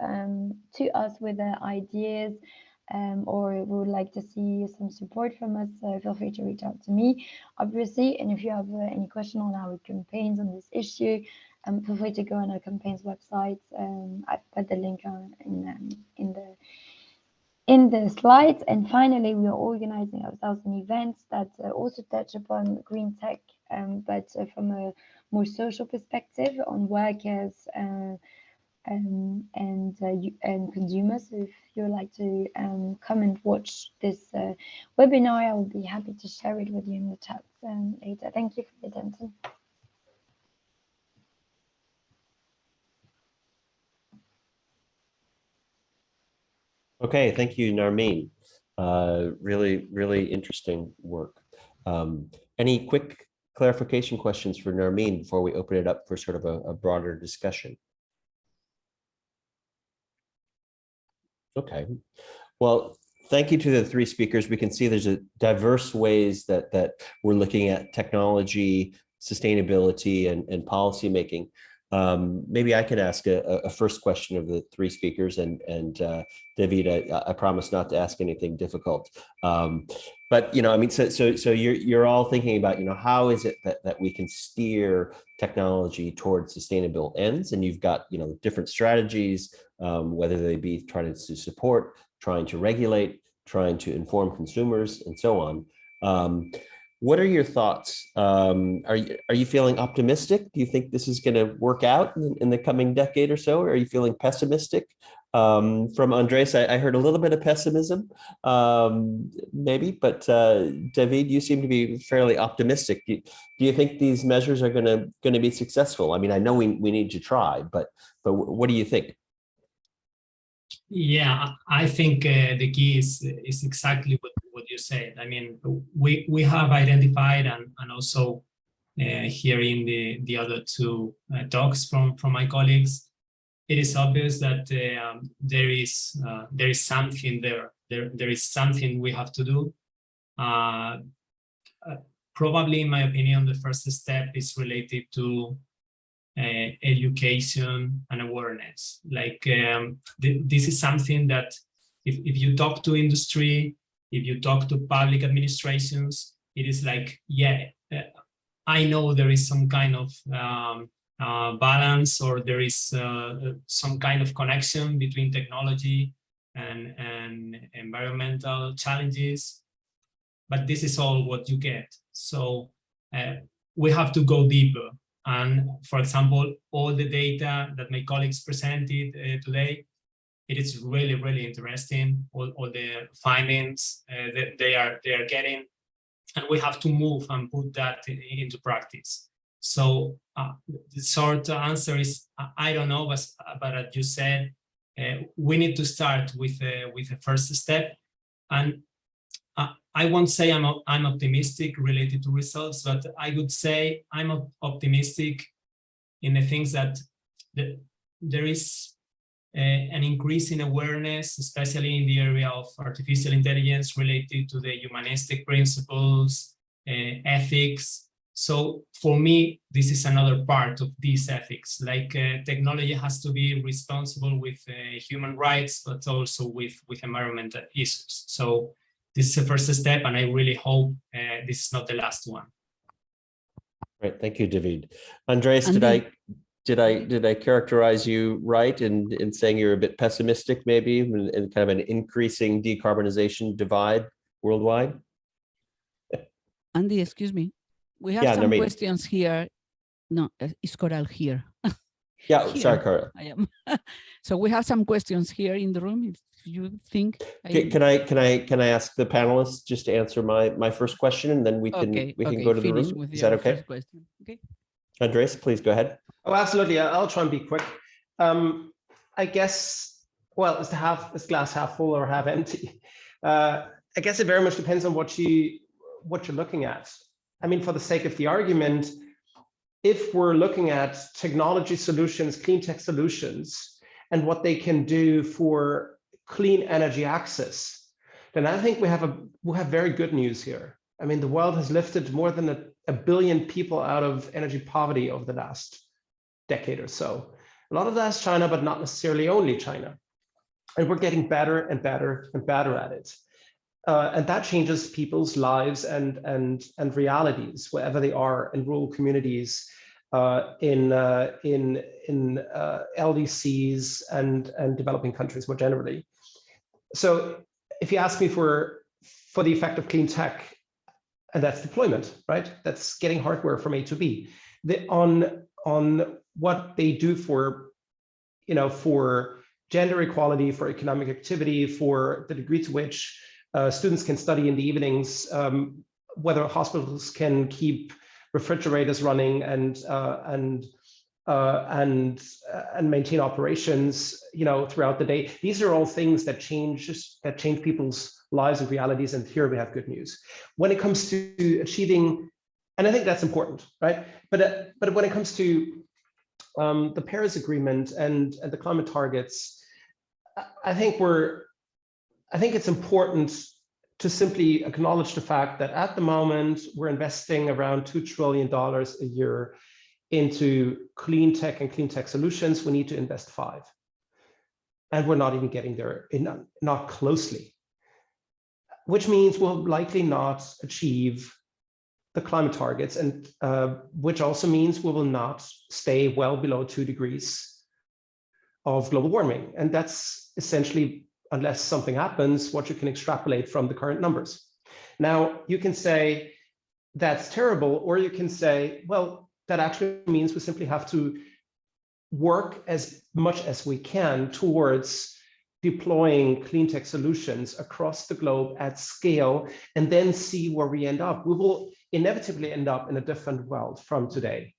to us with ideas or we would like to see some support from us, feel free to reach out to me, obviously. And if you have any question on our campaigns on this issue, feel free to go on our campaign's website. I've put the link in the slides. And finally, we are organizing ourselves in events that also touch upon green tech, but from a more social perspective on workers and consumers. So if you'd like to come and watch this webinar, I will be happy to share it with you in the chat later. Thank you for your attention. Okay, thank you, Narmeen. Really, really interesting work. Any quick clarification questions for Narmeen before we open it up for sort of a broader discussion? Okay, well, thank you to the three speakers. We can see there's a diverse ways that we're looking at technology, sustainability, and policy making. Maybe I can ask a first question of the three speakers, and David, I promise not to ask anything difficult. But I mean, so you're all thinking about how is it that we can steer technology towards sustainable ends, and you've got different strategies, whether they be trying to support, trying to regulate, trying to inform consumers, and so on. What are your thoughts? Are you feeling optimistic? Do you think this is going to work out in the coming decade or so? Or are you feeling pessimistic? From Andres, I heard a little bit of pessimism, maybe, but David, you seem to be fairly optimistic. Do you think these measures are going to be successful? I mean, I know we need to try, but what do you think? Yeah, I think the key is exactly what you said. I mean, we have identified and also hearing the other two talks from my colleagues, it is obvious that there is something there. There is something we have to do. Probably, in my opinion, the first step is related to education and awareness. Like this is something that if you talk to industry, if you talk to public administrations, it is like, yeah, I know there is some kind of balance, or there is some kind of connection between technology and environmental challenges, but this is all what you get. So we have to go deeper. And for example, all the data that my colleagues presented today, it is really, really interesting, all the findings that they are getting, and we have to move and put that into practice. So the short answer is, I don't know, but as you said, we need to start with the first step. And I won't say I'm optimistic related to results, but I would say I'm optimistic in the things that there is an increase in awareness, especially in the area of artificial intelligence related to the humanistic principles, ethics. So for me, this is another part of these ethics. Like technology has to be responsible with human rights, but also with environmental issues. So this is the first step, and I really hope this is not the last one. Right, thank you, David. Andres, did I characterize you right in saying you're a bit pessimistic, maybe, in kind of an increasing decarbonization divide worldwide? Andy, excuse me. We have some questions here. No, it's Coral here. Yeah, here. Sorry, Coral. I am. So we have some questions here in the room. If you think, can I ask the panelists just to answer my first question, and then we can go to the room. Is that okay? Okay. Andres, please go ahead. Oh, absolutely. I'll try and be quick. I guess, well, is glass half full or half empty? I guess it very much depends on what you're looking at. I mean, for the sake of the argument, if we're looking at technology solutions, clean tech solutions, and what they can do for clean energy access, then I think we have very good news here. I mean, the world has lifted more than a billion people out of energy poverty over the last decade or so. A lot of that is China, but not necessarily only China. And we're getting better and better and better at it. And that changes people's lives and realities wherever they are, in rural communities, in LDCs and developing countries more generally. So if you ask me for the effect of clean tech, and that's deployment, right? That's getting hardware from A to B. On what they do for gender equality, for economic activity, for the degree to which students can study in the evenings, whether hospitals can keep refrigerators running and maintain operations, throughout the day. These are all things that change people's lives and realities. And here we have good news. When it comes to achieving, and I think that's important, right? But when it comes to the Paris Agreement and the climate targets, I think it's important to simply acknowledge the fact that at the moment we're investing around $2 trillion a year into clean tech and clean tech solutions. We need to invest 5, and we're not even getting there, not closely, which means we'll likely not achieve the climate targets, and which also means we will not stay well below 2 degrees of global warming. And that's essentially, unless something happens, what you can extrapolate from the current numbers. Now, you can say that's terrible, or you can say, well, that actually means we simply have to work as much as we can towards deploying clean tech solutions across the globe at scale, and then see where we end up. We will inevitably end up in a different world from today.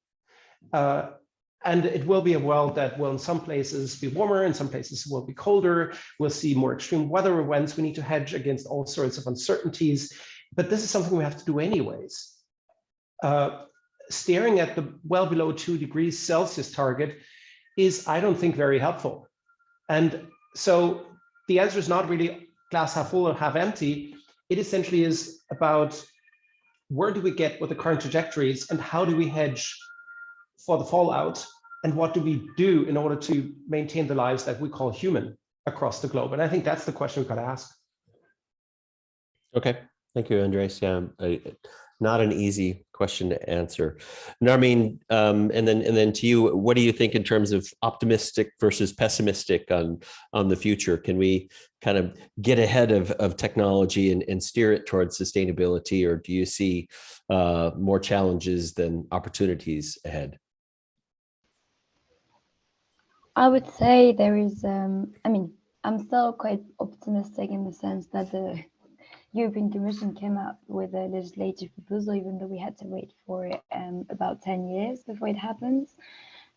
And it will be a world that will in some places be warmer, in some places will be colder. We'll see more extreme weather events. We need to hedge against all sorts of uncertainties, but this is something we have to do anyways. Staring at the well below 2 degrees Celsius target is, I don't think, very helpful. And so the answer is not really glass half full or half empty. It essentially is about where do we get with the current trajectories and how do we hedge for the fallout And what do we do in order to maintain the lives that we call human across the globe? And I think that's the question we've got to ask. Okay, thank you, Andres. Yeah, not an easy question to answer. Narmeen, and then to you, what do you think in terms of optimistic versus pessimistic on the future? Can we kind of get ahead of technology and steer it towards sustainability, or do you see more challenges than opportunities ahead? I would say there is, I mean, I'm still quite optimistic in the sense that the European Commission came up with a legislative proposal, even though we had to wait for about 10 years before it happens.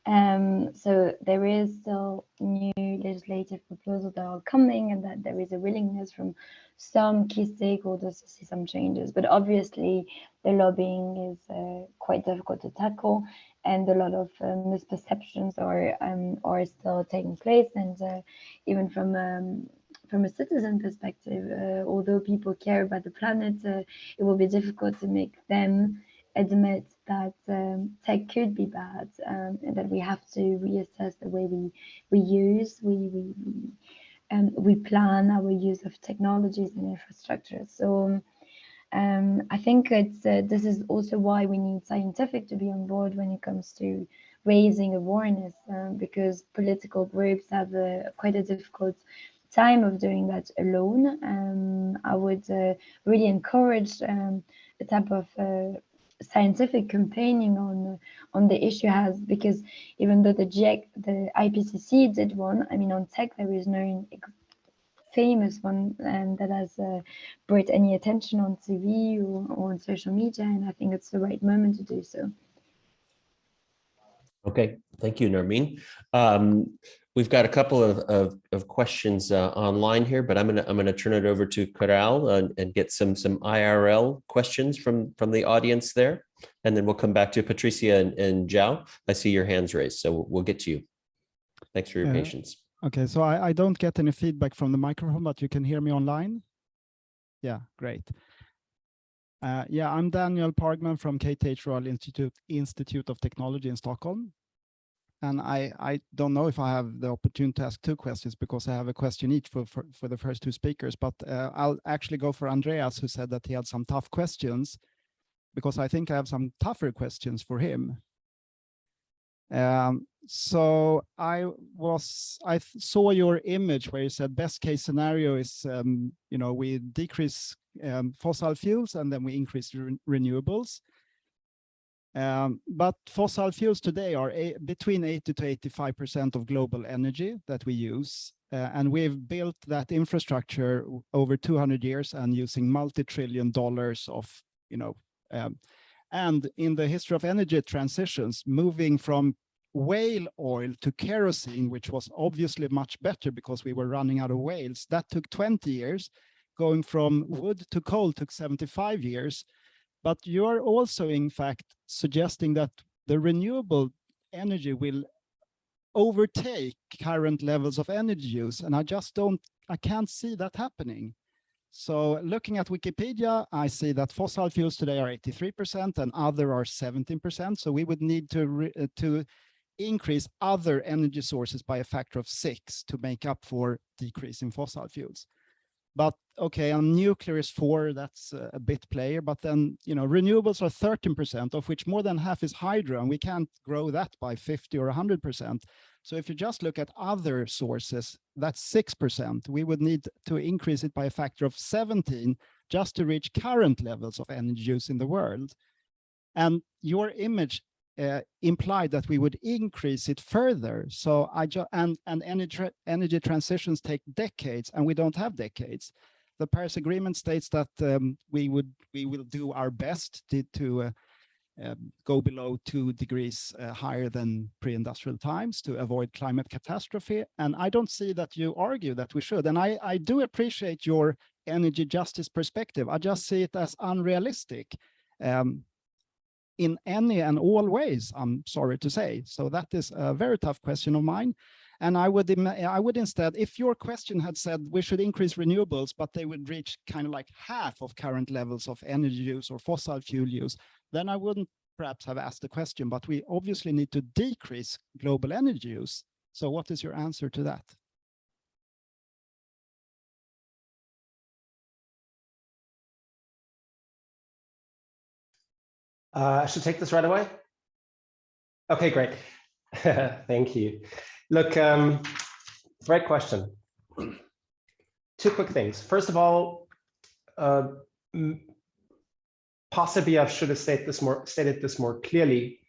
So there is still new legislative proposals that are coming, and that there is a willingness from some key stakeholders to see some changes. But obviously, the lobbying is quite difficult to tackle, and a lot of misperceptions are still taking place. And even from a citizen perspective, although people care about the planet, it will be difficult to make them admit that tech could be bad, and that we have to reassess the way we plan our use of technologies and infrastructure. So I think this is also why we need scientific to be on board when it comes to raising awareness, because political groups have quite a difficult time of doing that alone. I would really encourage a type of scientific campaigning on the issue, because even though the IPCC did one, I mean, on tech there is no famous one that has brought any attention on TV or on social media, and I think it's the right moment to do so. Okay, thank you, Narmeen. We've got a couple of questions online here, but I'm gonna turn it over to Coral and get some IRL questions from the audience there, and then we'll come back to Patricia and Zhao. I see your hands raised, so we'll get to you. Thanks for your patience. Okay, so I don't get any feedback from the microphone, but you can hear me online. Yeah, great. Yeah, I'm Daniel Pargman from KTH Royal Institute of Technology in Stockholm. And I don't know if I have the opportunity to ask two questions, because I have a question each for the first two speakers, but I'll actually go for Andreas, who said that he had some tough questions, because I think I have some tougher questions for him. So I saw your image where you said best case scenario is, you know, we decrease fossil fuels and then we increase renewables. But fossil fuels today are between 80 to 85% of global energy that we use. And we've built that infrastructure over 200 years and using multi-trillion dollars of, you know, and in the history of energy transitions, moving from whale oil to kerosene, which was obviously much better because we were running out of whales, that took 20 years. Going from wood to coal took 75 years. But you are also, in fact, suggesting that the renewable energy will overtake current levels of energy use. And I can't see that happening. So looking at Wikipedia, I see that fossil fuels today are 83% and other are 17%. So we would need to increase other energy sources by a factor of 6 to make up for decreasing fossil fuels. But okay, on nuclear is 4, that's a bit player, but then, you know, renewables are 13%, of which more than half is hydro, and we can't grow that by 50 or 100%. So if you just look at other sources, that's 6%. We would need to increase it by a factor of 17 just to reach current levels of energy use in the world. And your image implied that we would increase it further. So and energy transitions take decades, and we don't have decades. The Paris Agreement states that we will do our best to go below 2 degrees higher than pre-industrial times to avoid climate catastrophe. And I don't see that you argue that we should. And I do appreciate your energy justice perspective. I just see it as unrealistic. In any and all ways, I'm sorry to say. So that is a very tough question of mine. And I would instead, if your question had said we should increase renewables, but they would reach kind of like half of current levels of energy use or fossil fuel use, then I wouldn't perhaps have asked the question, but we obviously need to decrease global energy use. So what is your answer to that? I should take this right away. Okay, great. Thank you. Look, great question. Two quick things. First of all, possibly I should have stated this more clearly.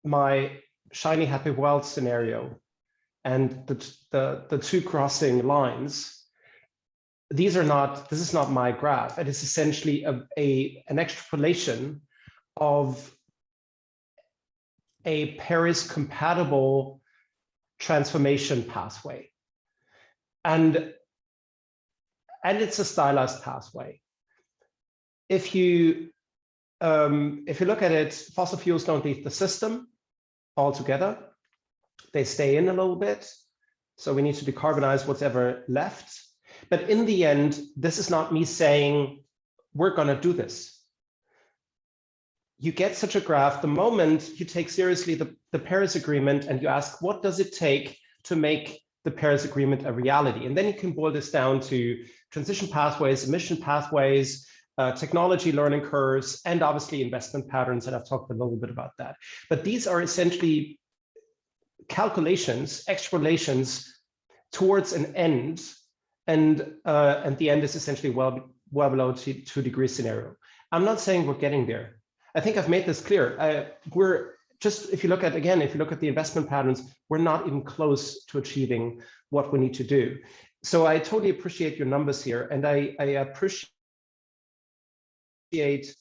My shiny happy world scenario and the two crossing lines, this is not my graph. It is essentially an extrapolation of a Paris compatible transformation pathway. And it's a stylized pathway. If you look at it, fossil fuels don't leave the system altogether. They stay in a little bit. So we need to decarbonize whatever left. But in the end, this is not me saying we're going to do this. You get such a graph the moment you take seriously the Paris Agreement and you ask, what does it take to make the Paris Agreement a reality? And then you can boil this down to transition pathways, emission pathways, technology learning curves, and obviously investment patterns. And I've talked a little bit about that. But these are essentially calculations, extrapolations towards an end. And the end is essentially well below 2 degree scenario. I'm not saying we're getting there. I think I've made this clear. We're just, if you look at the investment patterns, we're not even close to achieving what we need to do. So I totally appreciate your numbers here. And I appreciate the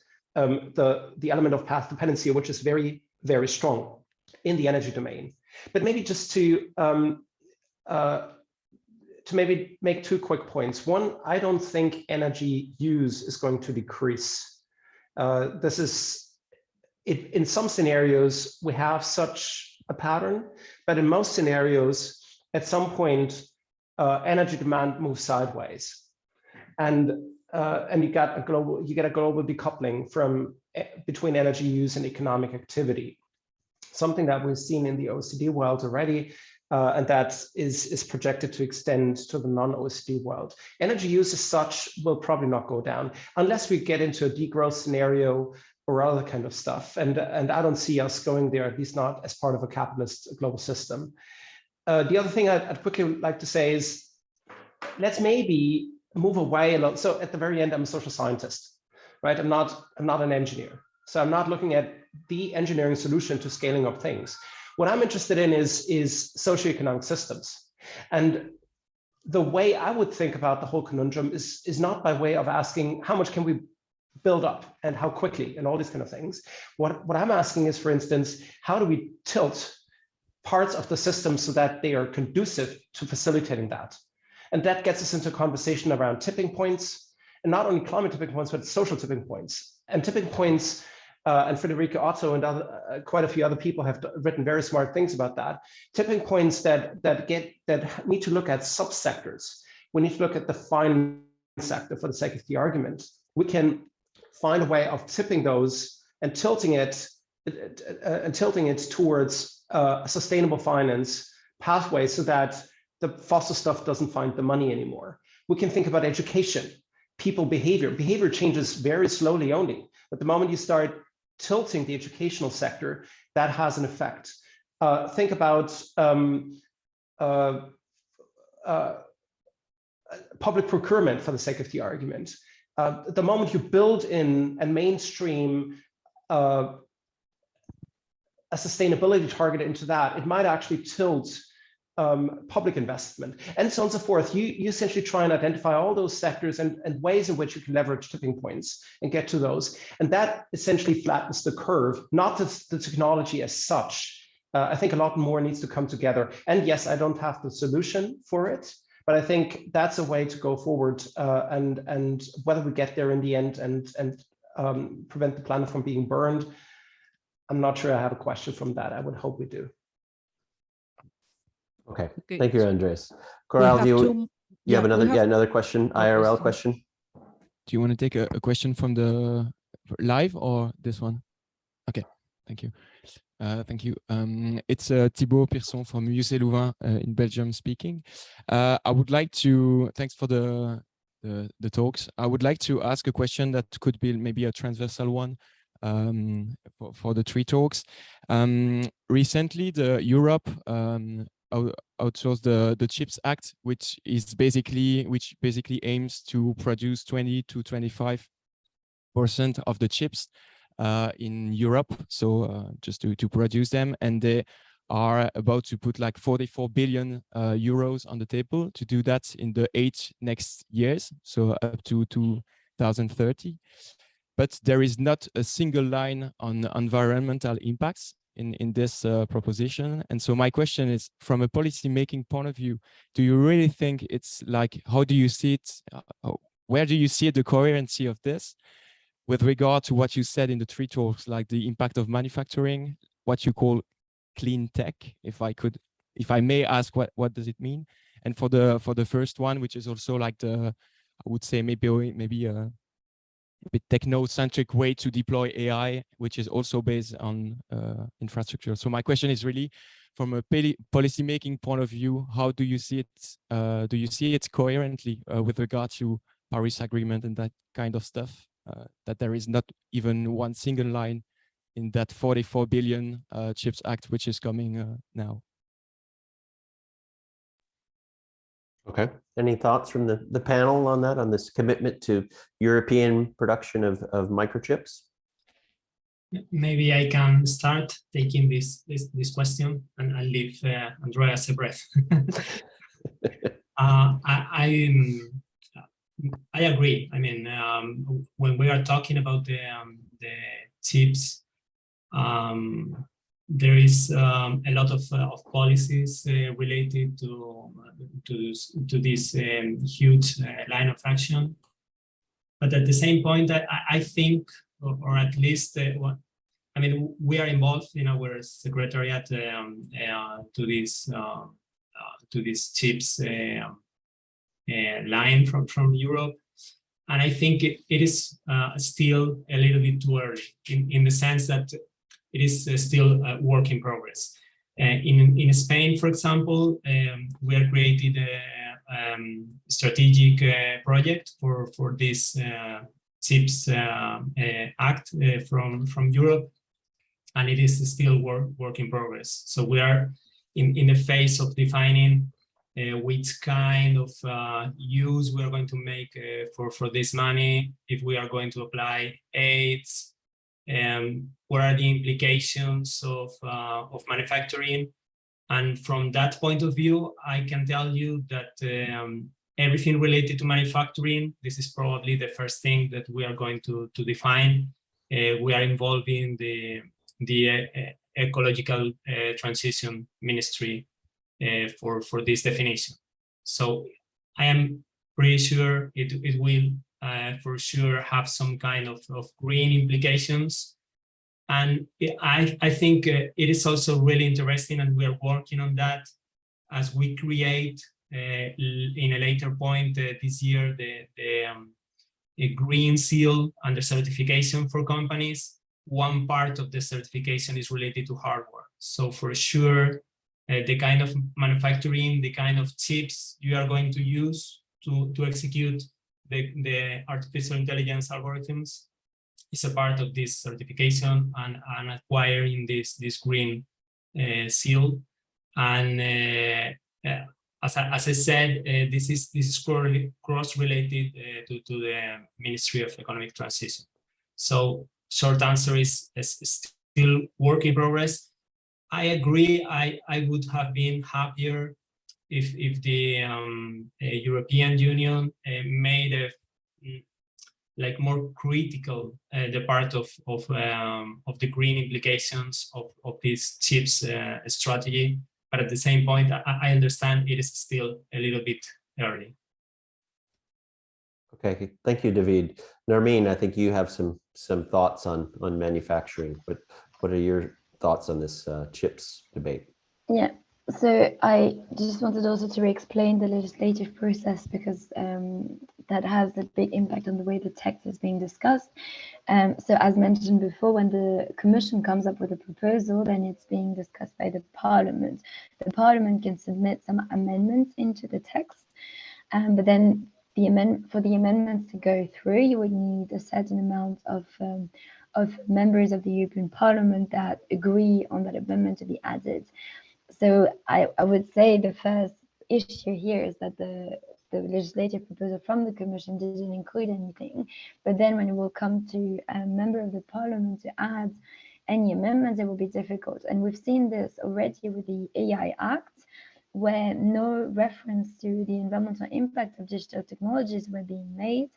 element of path dependency, which is very, very strong in the energy domain. But maybe just to maybe make 2 quick points. One, I don't think energy use is going to decrease. This is, in some scenarios, we have such a pattern, but in most scenarios, at some point, energy demand moves sideways, and you get a global decoupling between energy use and economic activity. Something that we've seen in the OECD world already, and that is projected to extend to the non-OECD world. Energy use as such will probably not go down unless we get into a degrowth scenario or other kind of stuff. And I don't see us going there, at least not as part of a capitalist global system. The other thing I'd quickly like to say is, let's maybe move away a lot. So at the very end, I'm a social scientist, right? I'm not an engineer. So I'm not looking at the engineering solution to scaling up things. What I'm interested in is socioeconomic systems. And the way I would think about the whole conundrum is not by way of asking how much can we build up and how quickly and all these kind of things. What I'm asking is, for instance, how do we tilt parts of the system so that they are conducive to facilitating that? And that gets us into a conversation around tipping points, and not only climate tipping points, but social tipping points. And tipping points, and Federico Otto and quite a few other people have written very smart things about that. Tipping points that need to look at subsectors. We need to look at the finance sector for the sake of the argument. We can find a way of tipping those and tilting it towards a sustainable finance pathway so that the fossil stuff doesn't find the money anymore. We can think about education, people behavior. Behavior changes very slowly only. But the moment you start tilting the educational sector, that has an effect. Think about public procurement for the sake of the argument. The moment you build in and mainstream a sustainability target into that, it might actually tilt public investment, and so on and so forth. You essentially try and identify all those sectors and ways in which you can leverage tipping points and get to those. And that essentially flattens the curve, not the technology as such. I think a lot more needs to come together. And yes, I don't have the solution for it, but I think that's a way to go forward. And whether we get there in the end and prevent the planet from being burned, I'm not sure I have a question from that. I would hope we do. Okay. Thank you, Andreas. Coral, do you have another question, IRL question? Do you want to take a question from the live or this one? Okay, thank you. Thank you. It's Thibaut Pierson from UC Louvain in Belgium speaking. I would like to, thanks for the talks. I would like to ask a question that could be maybe a transversal one for the three talks. Recently, Europe outsourced the CHIPS Act, which basically aims to produce 20 to 25% of the chips in Europe, so just to produce them, and they are about to put like 44 billion euros on the table to do that in the 8 next years, so up to 2030. But there is not a single line on environmental impacts in this proposition. And so my question is, from a policy making point of view, do you really think it's like, how do you see it? Where do you see the coherency of this with regard to what you said in the three talks, like the impact of manufacturing, what you call clean tech, if I may ask, what does it mean? And for the first one, which is also like I would say maybe a bit techno-centric way to deploy AI, which is also based on infrastructure. So my question is really, from a policy-making point of view, how do you see it? Do you see it coherently with regard to Paris Agreement and that kind of stuff? That there is not even one single line in that 44 billion CHIPS Act, which is coming now. Okay. Any thoughts from the panel on that, on this commitment to European production of microchips? Maybe I can start taking this question and I'll leave Andreas a breath. I agree. I mean, when we are talking about the chips, there is a lot of policies related to this huge line of action. But at the same point, I think, or at least, I mean, we are involved in our Secretariat to this chips line from Europe, and I think it is still a little bit too early in the sense that it is still a work in progress. In Spain, for example, we have created a strategic project for this CHIPS Act from Europe, and it is still work in progress. So we are in the phase of defining which kind of use we are going to make for this money, if we are going to apply aids, what are the implications of manufacturing. And from that point of view, I can tell you that everything related to manufacturing, this is probably the first thing that we are going to define. We are involving the ecological transition ministry for this definition. So I am pretty sure it will for sure have some kind of green implications. And I think it is also really interesting, and we are working on that as we create in a later point this year a green seal and the certification for companies. One part of the certification is related to hardware. So for sure, the kind of manufacturing, the kind of chips you are going to use to execute the artificial intelligence algorithms is a part of this certification and acquiring this green seal. And as I said, this is cross-related to the Ministry of Economic Transition. So short answer is still work in progress. I agree. I would have been happier if the European Union made a like more critical the part of the green implications of this chips strategy. But at the same point, I understand it is still a little bit early. Okay, thank you, David. Nermeen, I think you have some thoughts on manufacturing. What are your thoughts on this chips debate? Yeah, So I just wanted also to explain the legislative process, because that has a big impact on the way the text is being discussed. So as mentioned before, when the Commission comes up with a proposal, then it's being discussed by the Parliament. The Parliament can submit some amendments into the text, but then for the amendments to go through, you would need a certain amount of members of the European Parliament that agree on that amendment to be added. So I would say the first issue here is that the legislative proposal from the Commission didn't include anything. But then when it will come to a member of the Parliament to add any amendments, it will be difficult. And we've seen this already with the AI Act, where no reference to the environmental impact of digital technologies were being made.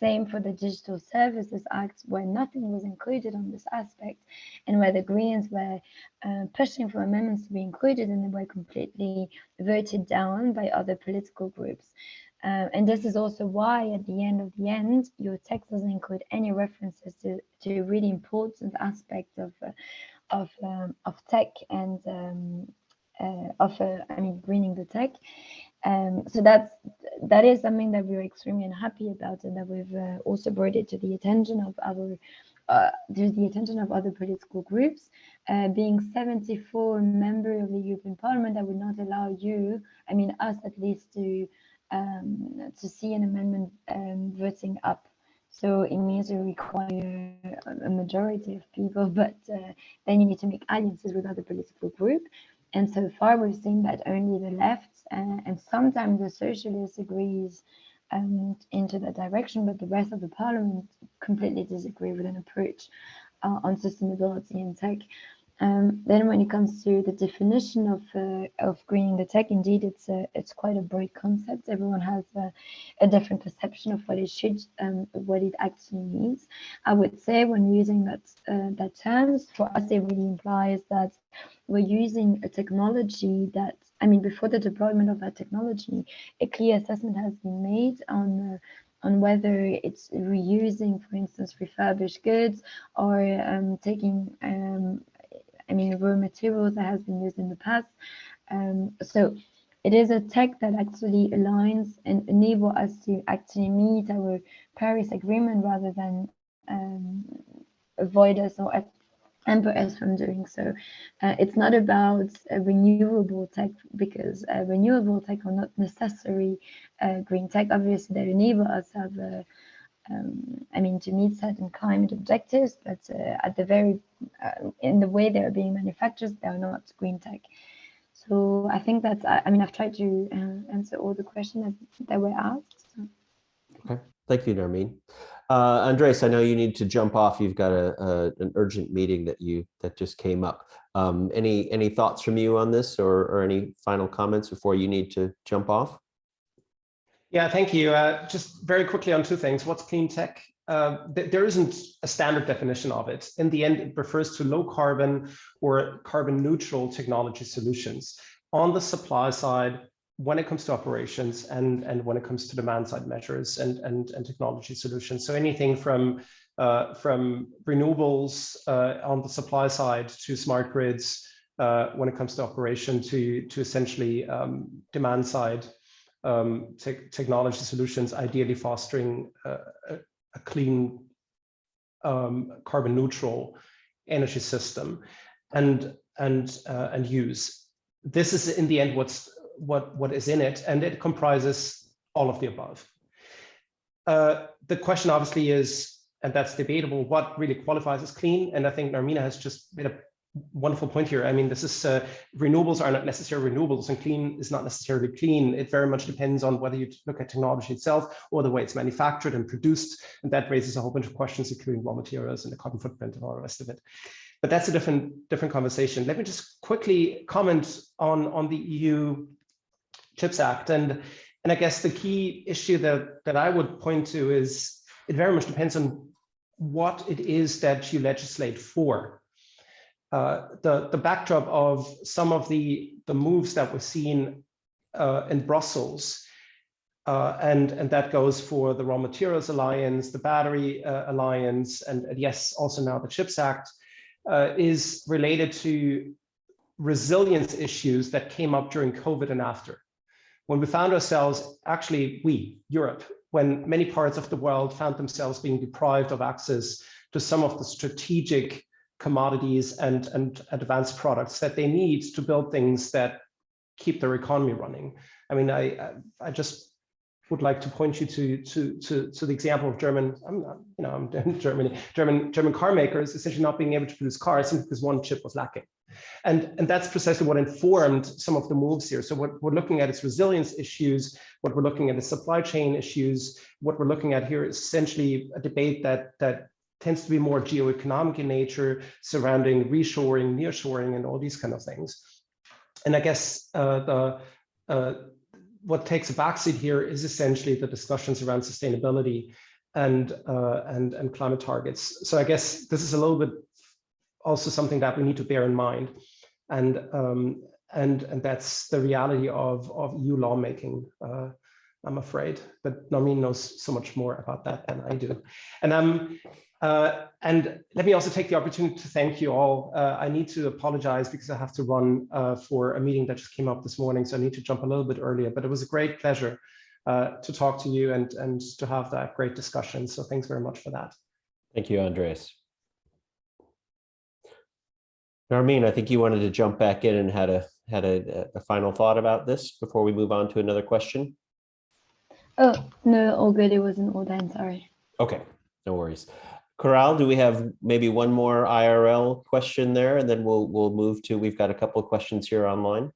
Same for the Digital Services Act, where nothing was included on this aspect, and where the Greens were pushing for amendments to be included, and they were completely voted down by other political groups. And this is also why, at the end, your text doesn't include any references to really important aspects of tech and greening the tech. So that is something that we're extremely unhappy about, and that we've also brought it to the attention of other political groups. Being 74 member of the European Parliament, that would not allow us at least, to see an amendment voting up. So it means you require a majority of people, but then you need to make alliances with other political groups. And so far, we've seen that only the left and sometimes the socialists agrees into that direction, but the rest of the Parliament completely disagree with an approach on sustainability in tech. Then when it comes to the definition of greening the tech, indeed, it's quite a broad concept. Everyone has a different perception of what it actually means. I would say when using that terms, for us, it really implies that we're using a technology that, before the deployment of that technology, a clear assessment has been made on whether it's reusing, for instance, refurbished goods, or taking raw materials that has been used in the past. So it is a tech that actually aligns and enable us to actually meet our Paris Agreement, rather than avoid us or hamper us from doing so. It's not about a renewable tech, because renewable tech are not necessarily green tech. Obviously, they enable us to have to meet certain climate objectives, but at the very in the way they're being manufactured, they're not green tech. So I think that's, I've tried to answer all the questions that were asked. So. Okay, thank you, Nermeen. Andres, I know you need to jump off. You've got an urgent meeting that just came up. Any thoughts from you on this, or any final comments before you need to jump off? Yeah, thank you. Just very quickly on two things. What's clean tech? There isn't a standard definition of it. In the end, it refers to low carbon or carbon neutral technology solutions on the supply side, when it comes to operations, and when it comes to demand side measures and technology solutions. So anything from renewables on the supply side to smart grids when it comes to operation to essentially demand side technology solutions, ideally fostering a clean carbon neutral energy system and use. This is in the end what is in it, and it comprises all of the above. The question obviously is, and that's debatable, what really qualifies as clean? And I think Narmina has just made a wonderful point here. This is renewables are not necessarily renewables, and clean is not necessarily clean. It very much depends on whether you look at technology itself or the way it's manufactured and produced, and that raises a whole bunch of questions, including raw materials and the carbon footprint and all the rest of it. But that's a different conversation. Let me just quickly comment on the EU Chips Act, and I guess the key issue that I would point to is it very much depends on what it is that you legislate for. The backdrop of some of the moves that we're seeing in Brussels, and that goes for the Raw Materials Alliance, the Battery Alliance, and yes, also now the Chips Act, is related to resilience issues that came up during COVID and after, when we found ourselves, actually Europe, when many parts of the world found themselves being deprived of access to some of the strategic commodities and advanced products that they need to build things that keep their economy running. I mean, I just would like to point you to the example of German car makers essentially not being able to produce cars simply because one chip was lacking. And that's precisely what informed some of the moves here. So what we're looking at is resilience issues. What we're looking at is supply chain issues. What we're looking at here is essentially a debate that tends to be more geoeconomic in nature, surrounding reshoring, nearshoring, and all these kind of things. And I guess what takes a backseat here is essentially the discussions around sustainability and climate targets. So I guess this is a little bit also something that we need to bear in mind, and that's the reality of EU lawmaking, I'm afraid. But Narmeen knows so much more about that than I do. And let me also take the opportunity to thank you all. I need to apologize because I have to run for a meeting that just came up this morning, so I need to jump a little bit earlier, but it was a great pleasure to talk to you and to have that great discussion. So thanks very much for that. Thank you, Andreas. Narmeen, I think you wanted to jump back in and had a final thought about this before we move on to another question. Oh, no, all good. It wasn't all done, sorry. Okay, no worries. Coral, do we have maybe one more IRL question there, and then we'll move to, we've got a couple of questions here online.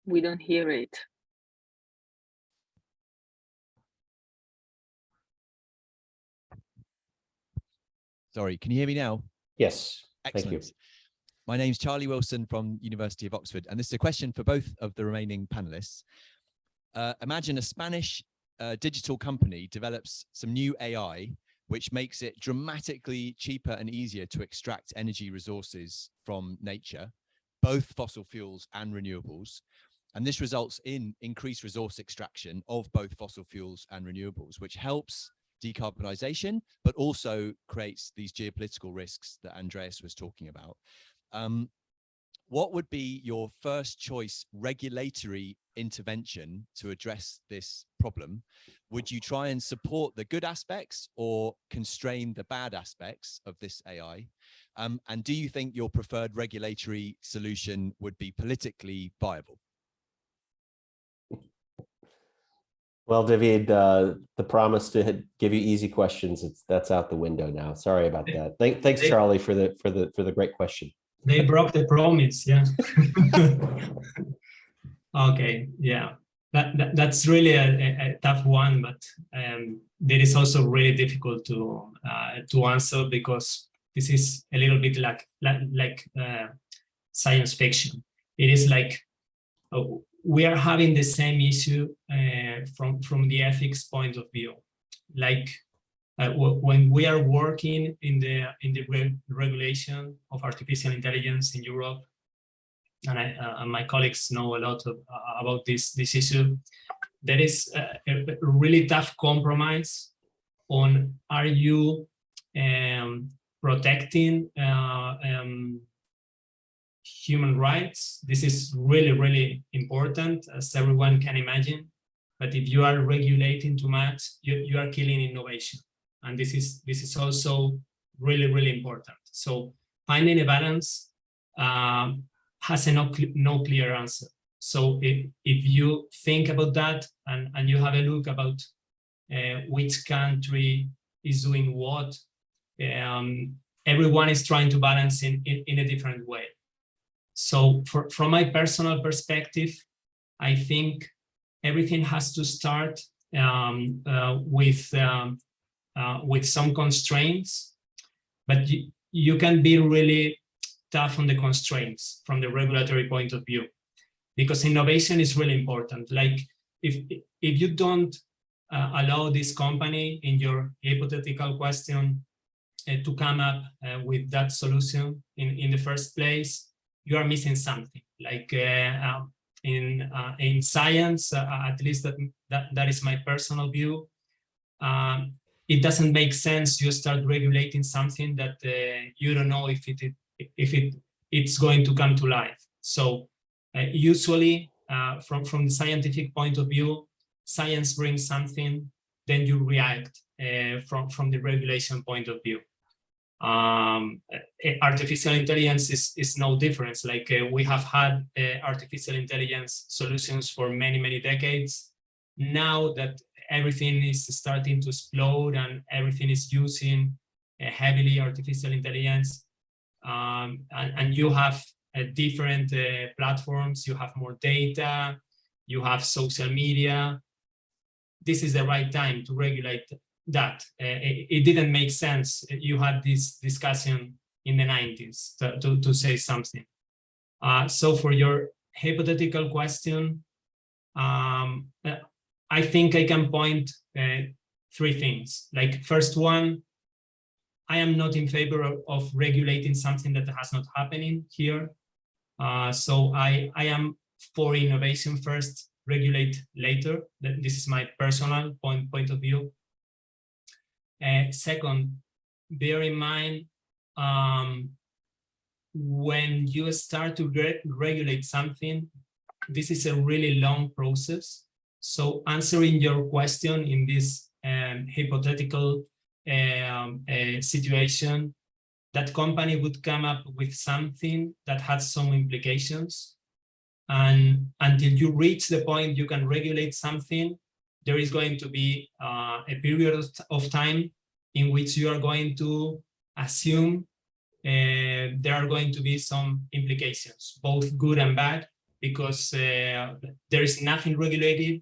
We don't hear it. Sorry, can you hear me now? Yes. Excellent. Thank you. My name's Charlie Wilson from University of Oxford, and this is a question for both of the remaining panelists. Imagine a Spanish digital company develops some new AI, which makes it dramatically cheaper and easier to extract energy resources from nature, both fossil fuels and renewables. And this results in increased resource extraction of both fossil fuels and renewables, which helps decarbonization, but also creates these geopolitical risks that Andreas was talking about. What would be your first choice regulatory intervention to address this problem? Would you try and support the good aspects or constrain the bad aspects of this AI? And do you think your preferred regulatory solution would be politically viable? Well, David, the promise to give you easy questions, that's out the window now. Sorry about that. Thanks, Charlie, for the great question. They broke the promise, yeah. Okay, yeah. That's really a tough one, but that is also really difficult to answer, because this is a little bit like science fiction. It is like we are having the same issue from the ethics point of view. Like when we are working in the regulation of artificial intelligence in Europe, and my colleagues know a lot about this issue, there is a really tough compromise on, are you protecting human rights? This is really, really important, as everyone can imagine. But if you are regulating too much, you are killing innovation. And this is also really, really important. So finding a balance has a no clear answer. So if you think about that and you have a look about which country is doing what, everyone is trying to balance in a different way. So from my personal perspective, I think everything has to start with some constraints, but you can be really tough on the constraints from the regulatory point of view, because innovation is really important. Like if you don't allow this company, in your hypothetical question, to come up with that solution in the first place, you are missing something. Like in science, at least that is my personal view. It doesn't make sense you start regulating something that you don't know if it's going to come to life. So usually, from the scientific point of view, science brings something, then you react from the regulation point of view. Artificial intelligence is no difference. Like we have had artificial intelligence solutions for many decades. Now that everything is starting to explode and everything is using heavily artificial intelligence, and you have different platforms, you have more data, you have social media. This is the right time to regulate that. It didn't make sense. You had this discussion in the 90s to say something. So for your hypothetical question, I think I can point three things. Like first one, I am not in favor of regulating something that has not happening here. So I am for innovation first, regulate later. This is my personal point of view. Second, bear in mind, when you start to regulate something, this is a really long process. So answering your question in this hypothetical situation, that company would come up with something that has some implications. And until you reach the point you can regulate something, there is going to be a period of time in which you are going to assume there are going to be some implications, both good and bad, because there is nothing regulated.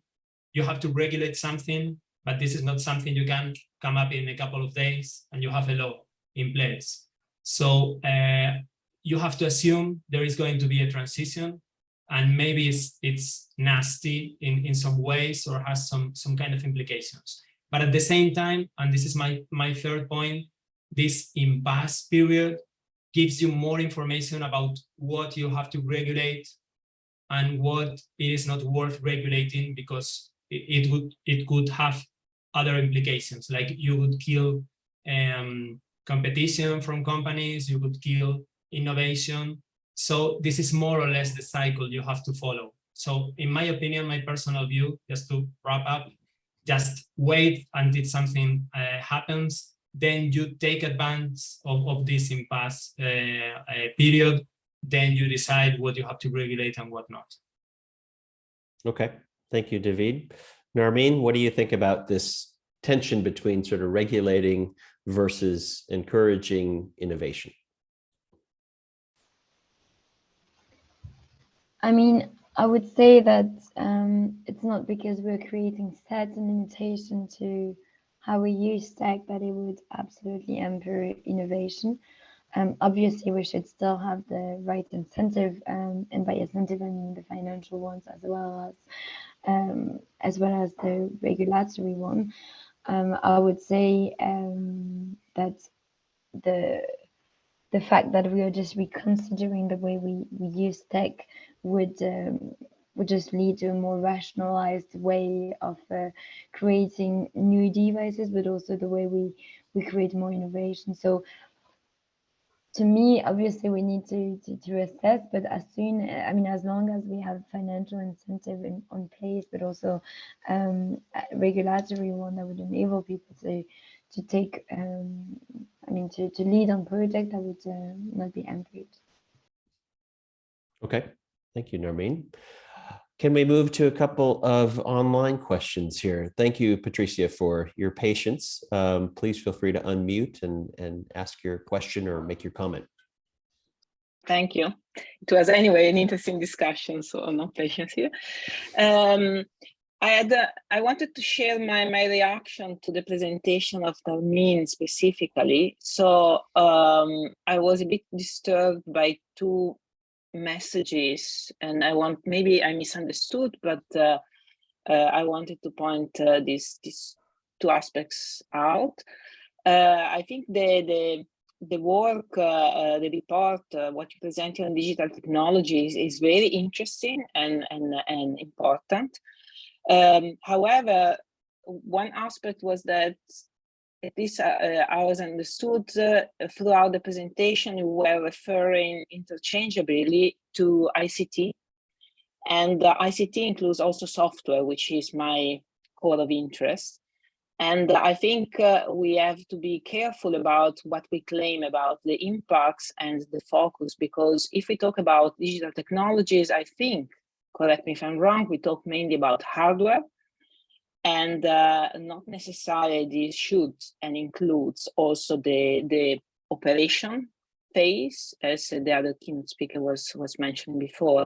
You have to regulate something, but this is not something you can come up in a couple of days and you have a law in place. So you have to assume there is going to be a transition, and maybe it's nasty in some ways or has some kind of implications. But at the same time, and this is my third point, this impasse period gives you more information about what you have to regulate and what it is not worth regulating, because it could have other implications, like you would kill competition from companies, you would kill innovation. So this is more or less the cycle you have to follow. So in my opinion, my personal view, just to wrap up, just wait until something happens, then you take advantage of this impasse period, then you decide what you have to regulate and what not. Okay, thank you, David. Narmeen, what do you think about this tension between sort of regulating versus encouraging innovation? I mean, I would say that it's not because we're creating certain limitation to how we use tech that it would absolutely hamper innovation. Obviously, we should still have the right incentive, and by incentive I mean the financial ones as well as the regulatory one. I would say that the fact that we are just reconsidering the way we use tech would just lead to a more rationalized way of creating new devices, but also the way we create more innovation. So to me, obviously, we need to assess, but as long as we have financial incentive on place, but also a regulatory one that would enable people to take, to lead on project, that would not be hampered. Okay, thank you, Narmeen. Can we move to a couple of online questions here? Thank you, Patricia, for your patience. Please feel free to unmute and ask your question or make your comment. Thank you. It was anyway an interesting discussion, so no patience here. I wanted to share my reaction to the presentation of Narmeen specifically. So I was a bit disturbed by two messages, and maybe I misunderstood, but I wanted to point these two aspects out. I think the the work, the report, what you presented on digital technologies is very interesting and important. However, one aspect was that, at least I was understood throughout the presentation, you were referring interchangeably to ICT. And ICT includes also software, which is my core of interest. And I think we have to be careful about what we claim about the impacts and the focus, because if we talk about digital technologies, I think, correct me if I'm wrong, we talk mainly about hardware, and not necessarily this should and includes also the operation phase, as the other keynote speaker was mentioning before.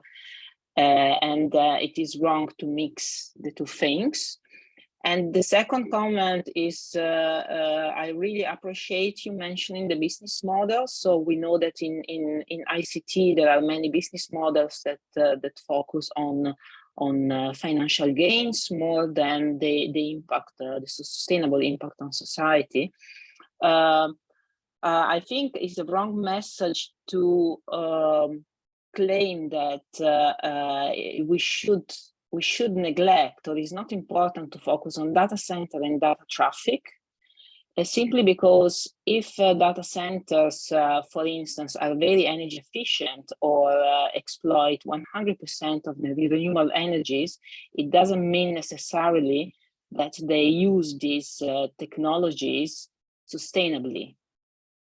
And it is wrong to mix the two things. And the second comment is, I really appreciate you mentioning the business model. So we know that in ICT, there are many business models that focus on financial gains more than the impact, the sustainable impact on society. I think it's the wrong message to claim that we should neglect, or it's not important to focus on data center and data traffic, simply because if data centers, for instance, are very energy efficient or exploit 100% of the renewable energies, it doesn't mean necessarily that they use these technologies sustainably.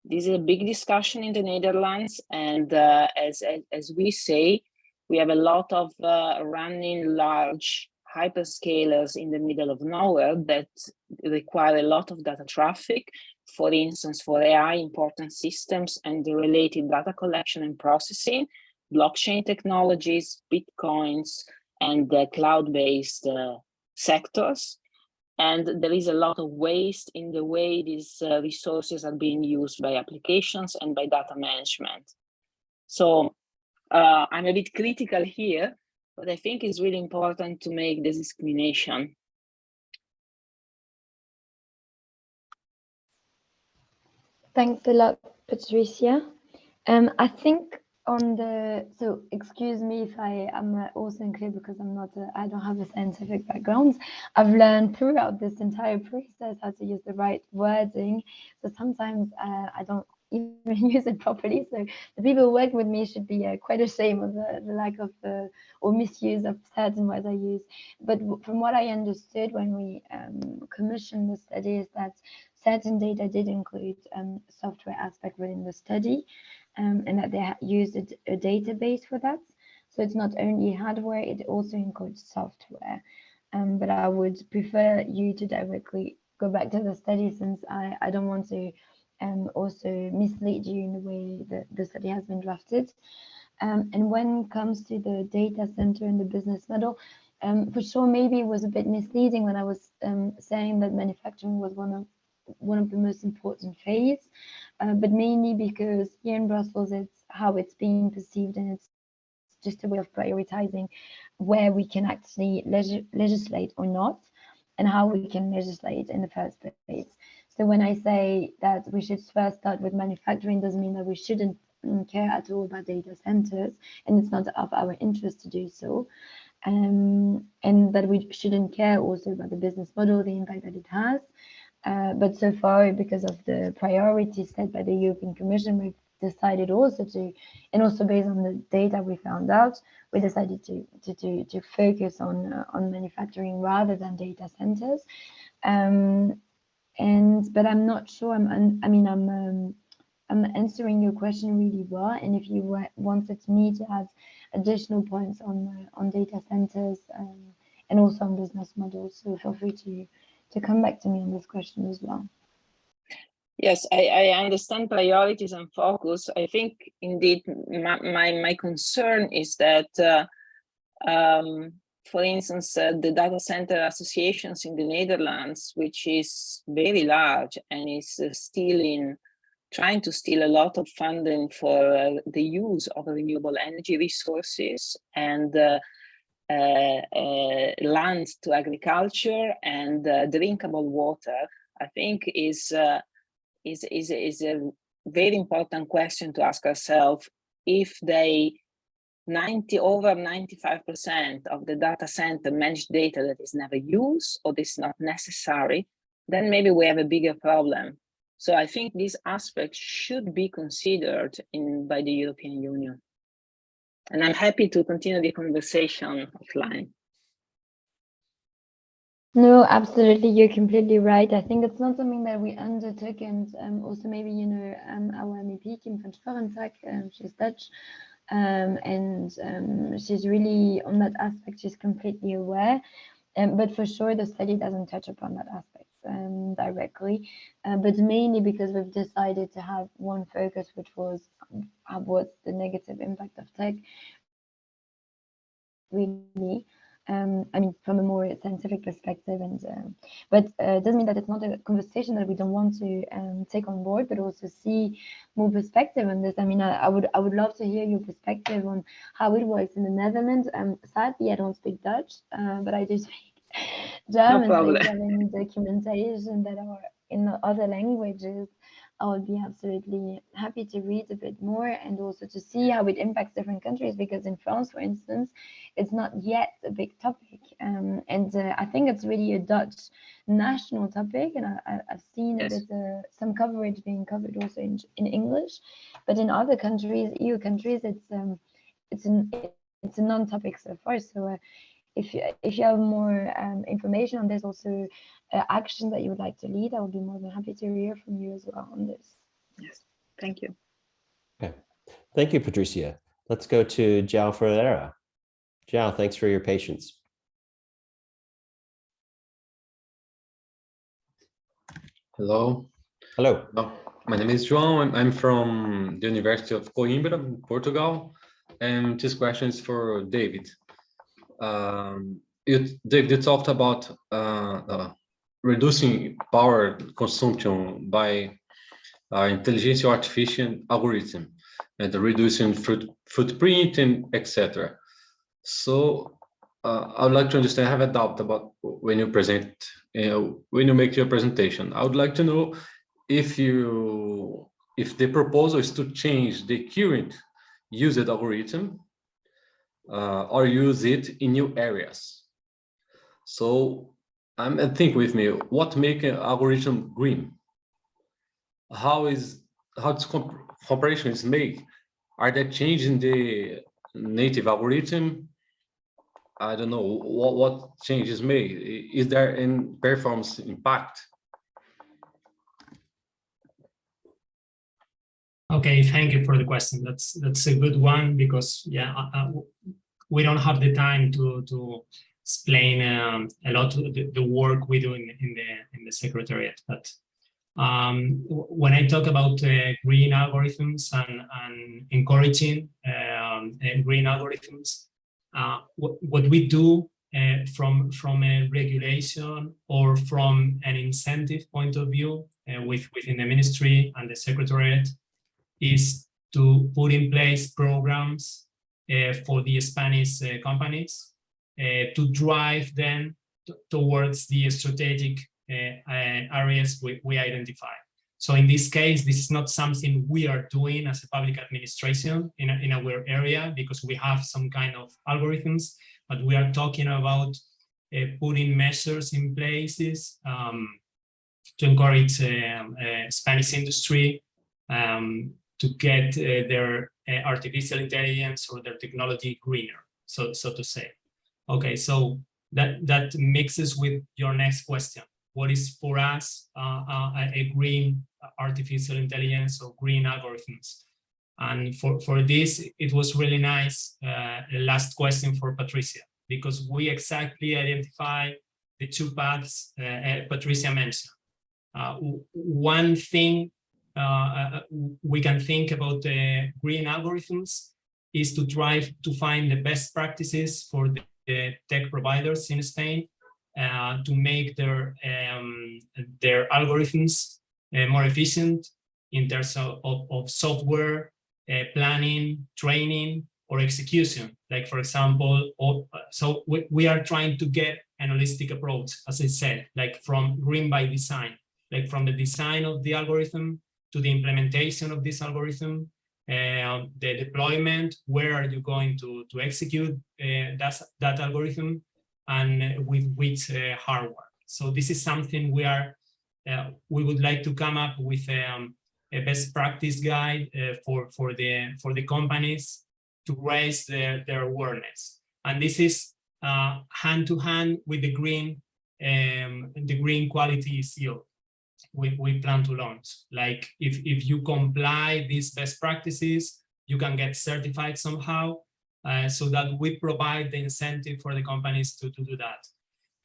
This is a big discussion in the Netherlands, and as we say, we have a lot of running large hyperscalers in the middle of nowhere that require a lot of data traffic, for instance, for AI important systems and the related data collection and processing, blockchain technologies, bitcoins, and cloud-based sectors. And there is a lot of waste in the way these resources are being used by applications and by data management. So I'm a bit critical here, but I think it's really important to make this discrimination. Thanks a lot, Patricia. I think on the, so excuse me if I am also unclear because I don't have a scientific background. I've learned throughout this entire process how to use the right wording. So sometimes I don't even use it properly. So the people who work with me should be quite ashamed of the lack of or misuse of certain words I use. But from what I understood when we commissioned the study is that certain data did include software aspect within the study. And that they used a database for that. So it's not only hardware, it also includes software. But I would prefer you to directly go back to the study, since I don't want to also mislead you in the way that the study has been drafted. And when it comes to the data center and the business model, for sure, maybe it was a bit misleading when I was saying that manufacturing was one of the most important phase, but mainly because here in Brussels, it's how it's being perceived, and it's just a way of prioritizing where we can actually legislate or not, and how we can legislate in the first place. So when I say that we should first start with manufacturing, doesn't mean that we shouldn't care at all about data centers, and it's not of our interest to do so. And that we shouldn't care also about the business model, the impact that it has. But so far, because of the priorities set by the European Commission, we've decided also to, and also based on the data we found out, we decided to focus on manufacturing rather than data centers. But I'm not sure. I'm answering your question really well. And if you wanted me to add additional points on data centers and also on business models, so feel free to come back to me on this question as well. Yes, I understand priorities and focus. I think indeed my concern is that, for instance, the data center associations in the Netherlands, which is very large and is trying to steal a lot of funding for the use of renewable energy resources and land to agriculture and drinkable water, I think is a very important question to ask ourselves. If over 95% of the data center manage data that is never used or is not necessary, then maybe we have a bigger problem. So I think these aspects should be considered by the European Union. And I'm happy to continue the conversation offline. No, absolutely. You're completely right. I think it's not something that we undertook, and also maybe, you know, our MEP, Kim van Schorentak, she's Dutch, and she's really on that aspect. She's completely aware, but for sure the study doesn't touch upon that aspect directly, but mainly because we've decided to have one focus, which was what's the negative impact of tech, really. I mean, from a more scientific perspective, and but it doesn't mean that it's not a conversation that we don't want to take on board, but also see more perspective on this. I mean, I would love to hear your perspective on how it works in the Netherlands. Sadly, I don't speak Dutch, but I do speak German. No so problem. if you have any documentation that are in other languages, I would be absolutely happy to read a bit more, and also to see how it impacts different countries, because in France, for instance, it's not yet a big topic. And I think it's really a Dutch national topic, and I've seen a bit some coverage being covered also in English, but in other countries, EU countries, it's a non-topic so far. So if you have more information on this, also action that you would like to lead, I would be more than happy to hear from you as well on this. Yes, thank you. Okay, thank you, Patricia. Let's go to João Ferreira. João, thanks for your patience. Hello. Hello. My name is João. I'm from the University of Coimbra, Portugal, and this question is for David. David, you talked about reducing power consumption by intelligence artificial algorithm and reducing footprint and etc. So I would like to understand. I have a doubt about when you present, when you make your presentation. I would like to know if the proposal is to change the current used algorithm or use it in new areas. So and think with me, what makes an algorithm green? How its comparison is made? Are they changing the native algorithm? I don't know what change is made. Is there any performance impact? Okay, thank you for the question. That's a good one, because we don't have the time to explain a lot of the work we do in the Secretariat. But when I talk about green algorithms and encouraging green algorithms, what we do from a regulation or from an incentive point of view within the ministry and the Secretariat is to put in place programs for the Spanish companies to drive them towards the strategic areas we identify. So in this case, this is not something we are doing as a public administration in our area, because we have some kind of algorithms, but we are talking about putting measures in places to encourage Spanish industry to get their artificial intelligence or their technology greener, so to say. Okay, so that mixes with your next question. What is for us a green artificial intelligence or green algorithms? And for this, it was really nice, the last question for Patricia, because we exactly identify the two paths Patricia mentioned. One thing we can think about the green algorithms is to try to find the best practices for the tech providers in Spain to make their algorithms more efficient in terms of software, planning, training, or execution. Like, for example, so we are trying to get an holistic approach, as I said, like from green by design, like from the design of the algorithm to the implementation of this algorithm, the deployment, where are you going to execute that algorithm, and with which hardware. So this is something we would like to come up with a best practice guide for the companies to raise their awareness. And this is hand to hand with the green quality seal we plan to launch. Like if you comply these best practices, you can get certified somehow, so that we provide the incentive for the companies to do that.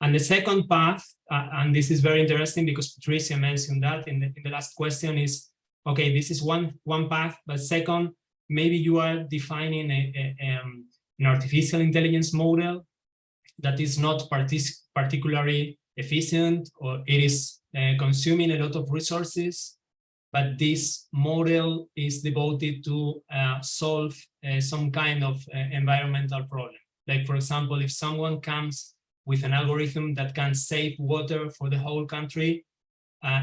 And the second path, and this is very interesting because Patricia mentioned that in the last question, is, okay, this is one path, but second, maybe you are defining an artificial intelligence model that is not particularly efficient, or it is consuming a lot of resources, but this model is devoted to solve some kind of environmental problem. Like, for example, if someone comes with an algorithm that can save water for the whole country,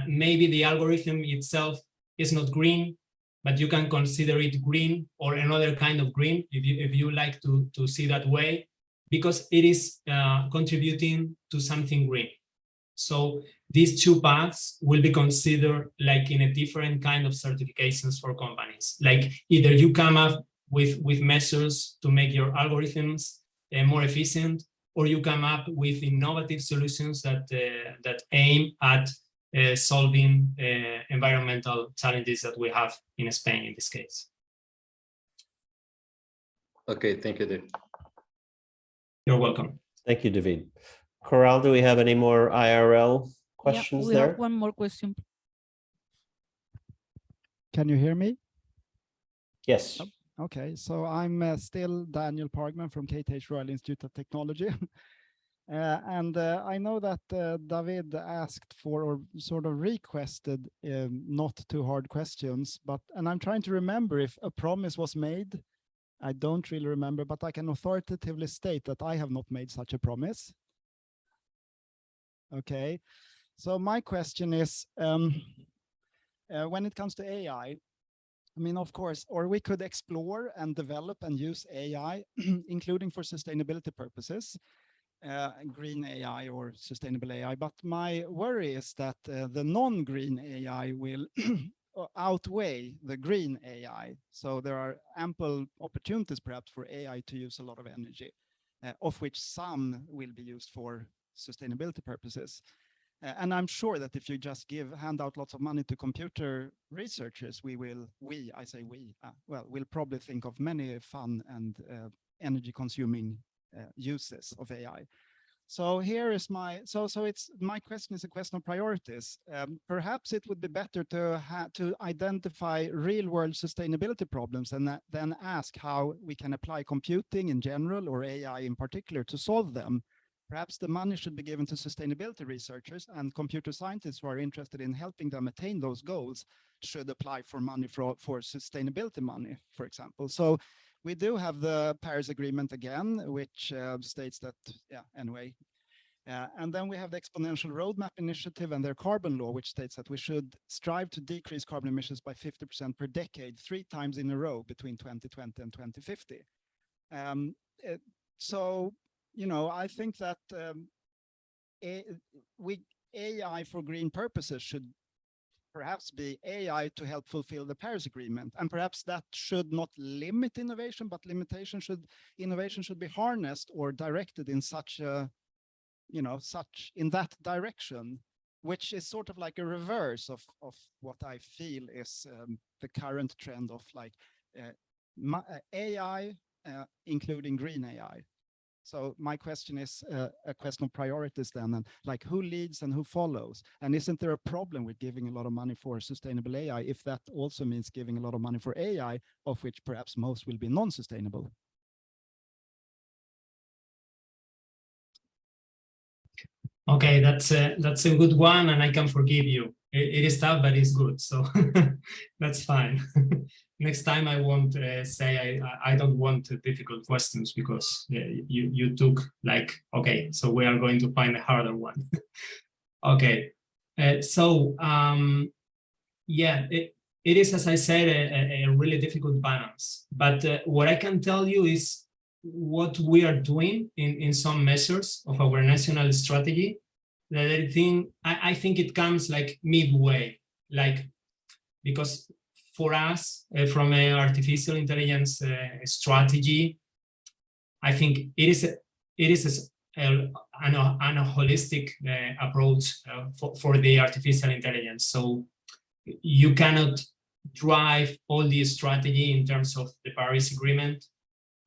maybe the algorithm itself is not green, but you can consider it green, or another kind of green, if you like to see that way, because it is contributing to something green. So these two paths will be considered like in a different kind of certifications for companies. Like either you come up with measures to make your algorithms more efficient, or you come up with innovative solutions that aim at solving environmental challenges that we have in Spain in this case. Okay, thank you, David. You're welcome. Thank you, David. Coral, do we have any more IRL questions there? We have one more question. Can you hear me? Yes. Okay, so I'm still Daniel Pargman from KTH Royal Institute of Technology. And I know that David asked for, or sort of requested, not too hard questions, and I'm trying to remember if a promise was made. I don't really remember, but I can authoritatively state that I have not made such a promise. Okay, so my question is, when it comes to AI, I mean, of course, or we could explore and develop and use AI, including for sustainability purposes, green AI or sustainable AI. But my worry is that the non-green AI will outweigh the green AI. So there are ample opportunities perhaps for AI to use a lot of energy, of which some will be used for sustainability purposes. And I'm sure that if you just hand out lots of money to computer researchers, we'll probably think of many fun and energy consuming uses of AI. So here is my question is a question of priorities. Perhaps it would be better to identify real world sustainability problems and then ask how we can apply computing in general or AI in particular to solve them. Perhaps the money should be given to sustainability researchers, and computer scientists who are interested in helping them attain those goals should apply for money for sustainability money, for example. So we do have the Paris Agreement again, which states that, anyway. And then we have the Exponential Roadmap Initiative and their carbon law, which states that we should strive to decrease carbon emissions by 50% per decade, 3 times in a row between 2020 and 2050. So, you know, I think that AI for green purposes should perhaps be AI to help fulfill the Paris Agreement, and perhaps that should not limit innovation, but innovation should be harnessed or directed in such a, in that direction, which is sort of like a reverse of what I feel is the current trend of like AI, including green AI. So my question is a question of priorities then, and like who leads and who follows? And isn't there a problem with giving a lot of money for sustainable AI if that also means giving a lot of money for AI, of which perhaps most will be non-sustainable? Okay, that's a good one, and I can forgive you. It is tough, but it's good, so that's fine. Next time I won't say I don't want difficult questions, because you took like, okay, so we are going to find a harder one. Okay, so yeah, it is, as I said, a really difficult balance. But what I can tell you is what we are doing in some measures of our national strategy. That I think it comes like midway, like, because for us, from an artificial intelligence strategy, I think it is a holistic approach for the artificial intelligence. So you cannot drive all the strategy in terms of the Paris Agreement,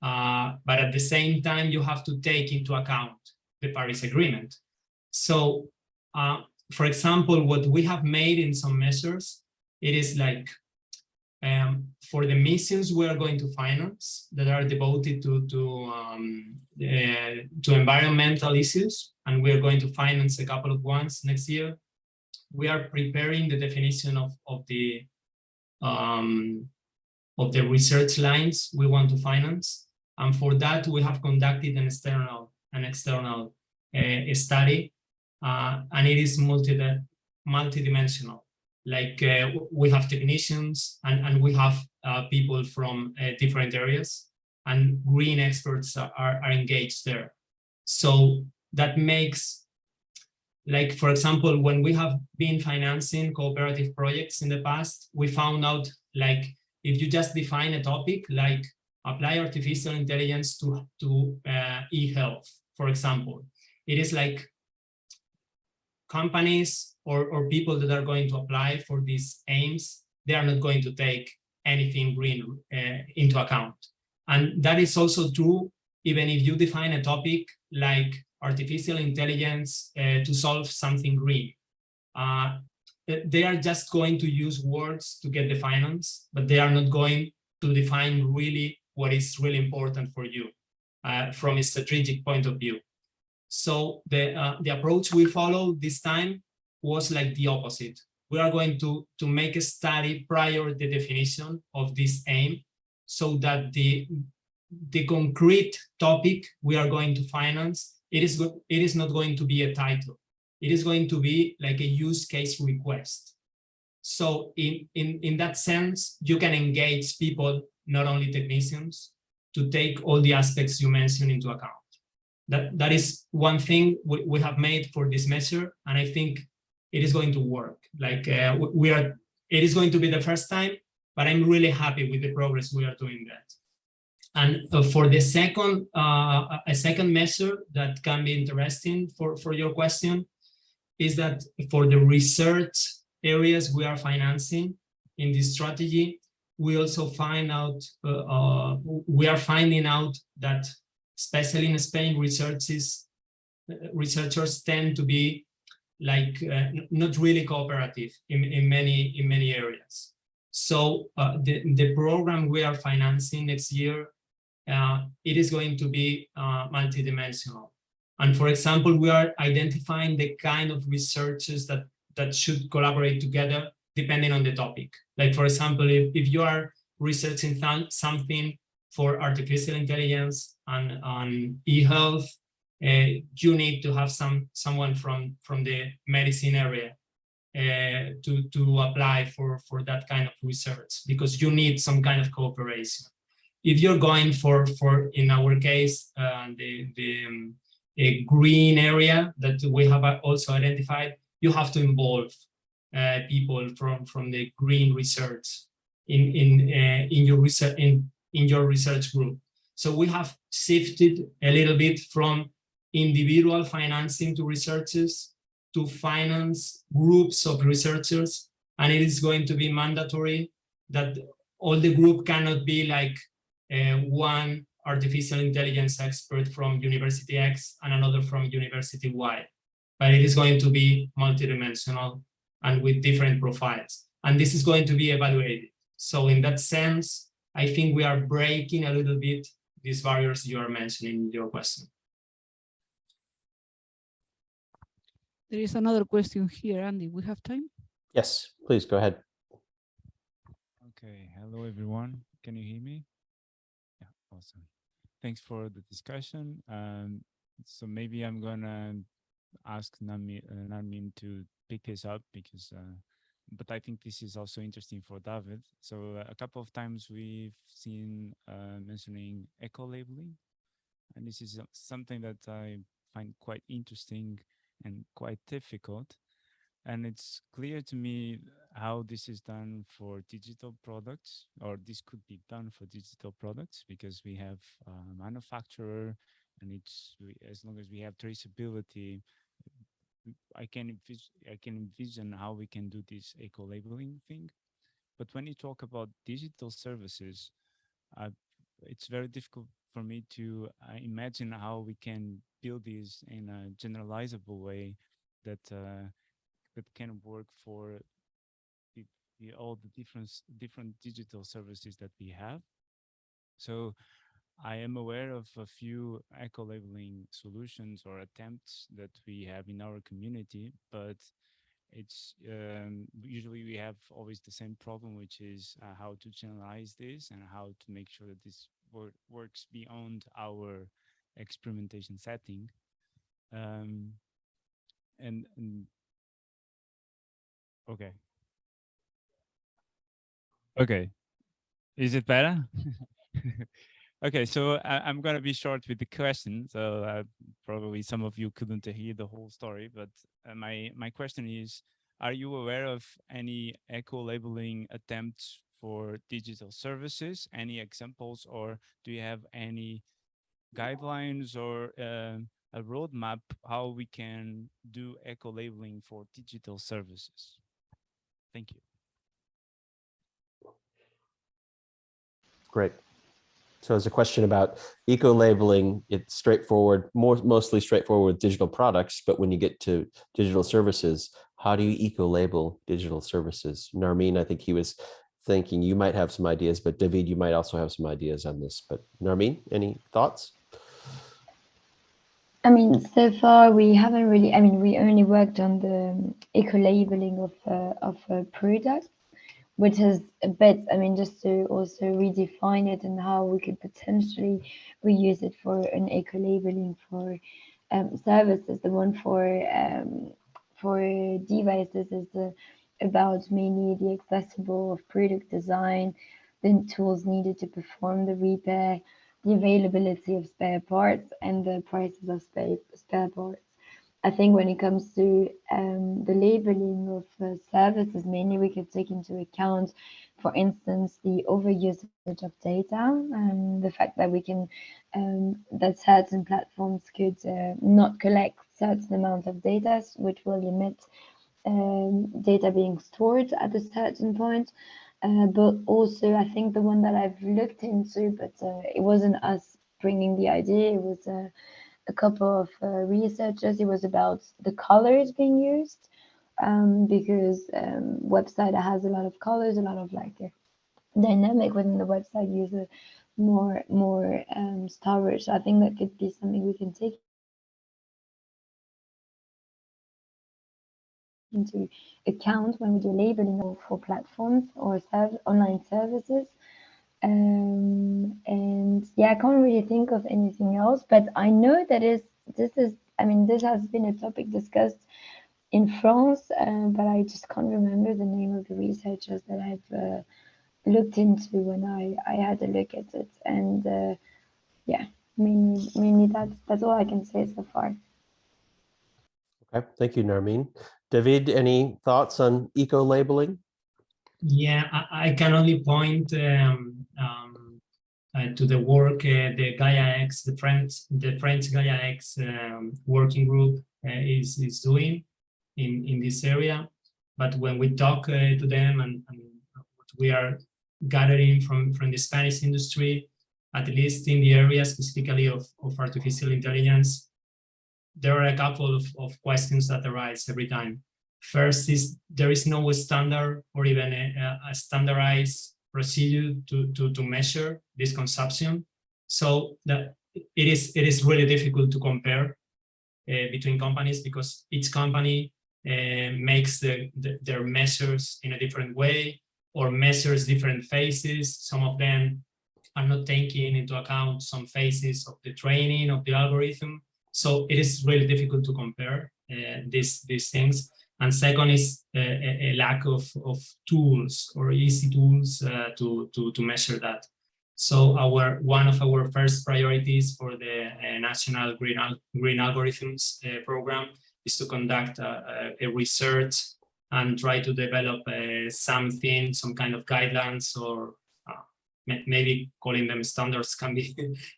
but at the same time, you have to take into account the Paris Agreement. So, for example, what we have made in some measures, it is like, for the missions we are going to finance that are devoted to environmental issues, and we are going to finance a couple of ones next year. We are preparing the definition of the research lines we want to finance, and for that we have conducted an external study, and it is multidimensional. Like we have technicians and we have people from different areas, and green experts are engaged there. So that makes, like, for example, when we have been financing cooperative projects in the past, we found out, like, if you just define a topic like apply artificial intelligence to e-health, for example, it is like companies or people that are going to apply for these aims, they are not going to take anything green into account. And that is also true even if you define a topic like artificial intelligence to solve something green. They are just going to use words to get the finance, but they are not going to define really what is really important for you from a strategic point of view. So the approach we followed this time was like the opposite. We are going to make a study prior to the definition of this aim, so that the concrete topic we are going to finance, it is not going to be a title. It is going to be like a use case request. So in that sense, you can engage people, not only technicians, to take all the aspects you mentioned into account. That is one thing we have made for this measure, and I think it is going to work. Like it is going to be the first time, but I'm really happy with the progress we are doing that. And for the second, a second measure that can be interesting for your question is that for the research areas we are financing in this strategy, we also find out, we are finding out that, especially in Spain, researchers tend to be like not really cooperative in many areas. So the program we are financing next year, it is going to be multidimensional. And for example, we are identifying the kind of researchers that should collaborate together depending on the topic. Like, for example, if you are researching something for artificial intelligence and e-health, you need to have someone from the medicine area to apply for that kind of research, because you need some kind of cooperation. If you're going for in our case, a green area that we have also identified, you have to involve people from the green research in your research group. So we have shifted a little bit from individual financing to researchers to finance groups of researchers, and it is going to be mandatory that all the group cannot be like one artificial intelligence expert from University X and another from University Y, but it is going to be multidimensional and with different profiles. And this is going to be evaluated. So in that sense, I think we are breaking a little bit these barriers you are mentioning in your question. There is another question here, Andy. We have time? Yes, please go ahead. Okay, hello everyone. Can you hear me? Yeah, awesome. Thanks for the discussion. So maybe I'm gonna ask Narmin to pick this up, because but I think this is also interesting for David. So a couple of times we've seen mentioning eco-labeling, and this is something that I find quite interesting and quite difficult. And it's clear to me how this is done for digital products, or this could be done for digital products, because we have a manufacturer, and as long as we have traceability, I can envision how we can do this eco-labeling thing. But when you talk about digital services, it's very difficult for me to imagine how we can build these in a generalizable way that that can work for all the different digital services that we have. So I am aware of a few eco-labeling solutions or attempts that we have in our community, but it's usually we have always the same problem, which is how to generalize this and how to make sure that this works beyond our experimentation setting. And okay, is it better? Okay, so I'm going to be short with the question. So probably some of you couldn't hear the whole story, but my question is, are you aware of any eco-labeling attempts for digital services? Any examples, or do you have any guidelines or a roadmap how we can do eco-labeling for digital services? Thank you. Great. So as a question about eco-labeling, it's straightforward, mostly straightforward with digital products, but when you get to digital services, how do you eco-label digital services? Narmeen, I think he was thinking you might have some ideas, but David, you might also have some ideas on this. But Narmeen, any thoughts? I mean, so far we haven't really, I mean, we only worked on the eco-labeling of products, which is a bit, I mean, just to also redefine it and how we could potentially reuse it for an eco-labeling for services. The one for devices is about mainly the accessible of product design, the tools needed to perform the repair, the availability of spare parts, and the prices of spare parts. I think when it comes to the labeling of services, mainly we could take into account, for instance, the overusage of data and the fact that we can, that certain platforms could not collect certain amount of data, which will limit data being stored at a certain point. But also, I think the one that I've looked into, but it wasn't us bringing the idea, it was a couple of researchers. It was about the colors being used, because website that has a lot of colors, a lot of like dynamic within the website, use more storage. So I think that could be something we can take into account when we do labeling for platforms or online services. And yeah, I can't really think of anything else, but I know that this has been a topic discussed in France, but I just can't remember the name of the researchers that I've looked into when I had a look at it. And yeah, mainly that's all I can say so far. Okay, thank you, Narmeen. David, any thoughts on eco-labeling? Yeah, I can only point to the work the Gaia X, the French Gaia X working group is doing in this area. But when we talk to them and what we are gathering from the Spanish industry, at least in the area specifically of artificial intelligence, there are a couple of questions that arise every time. First is there is no standard or even a standardized procedure to measure this consumption. So that it is really difficult to compare between companies, because each company makes their measures in a different way or measures different phases. Some of them are not taking into account some phases of the training of the algorithm. So it is really difficult to compare these things. And second is a lack of tools or easy tools to measure that. So one of our first priorities for the National Green Algorithms program is to conduct a research and try to develop something, some kind of guidelines, or maybe calling them standards can be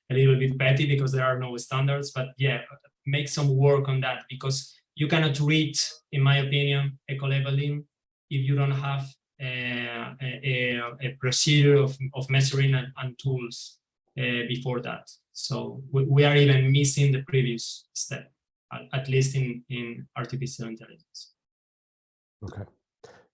a little bit petty because there are no standards, but yeah, make some work on that, because you cannot reach, in my opinion, eco-labeling if you don't have a procedure of measuring and tools before that. So we are even missing the previous step, at least in artificial intelligence. Okay,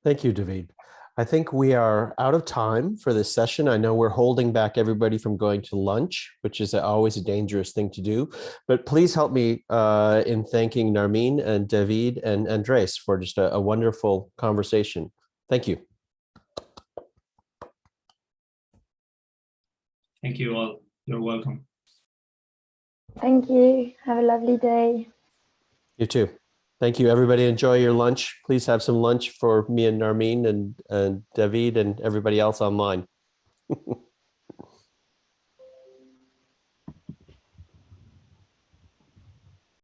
thank you, David. I think we are out of time for this session. I know we're holding back everybody from going to lunch, which is always a dangerous thing to do. But please help me in thanking Narmeen and David and Andres for just a wonderful conversation. Thank you. Thank you all. You're welcome. Thank you. Have a lovely day. You too. Thank you, everybody. Enjoy your lunch. Please have some lunch for me and Narmeen and David and everybody else online.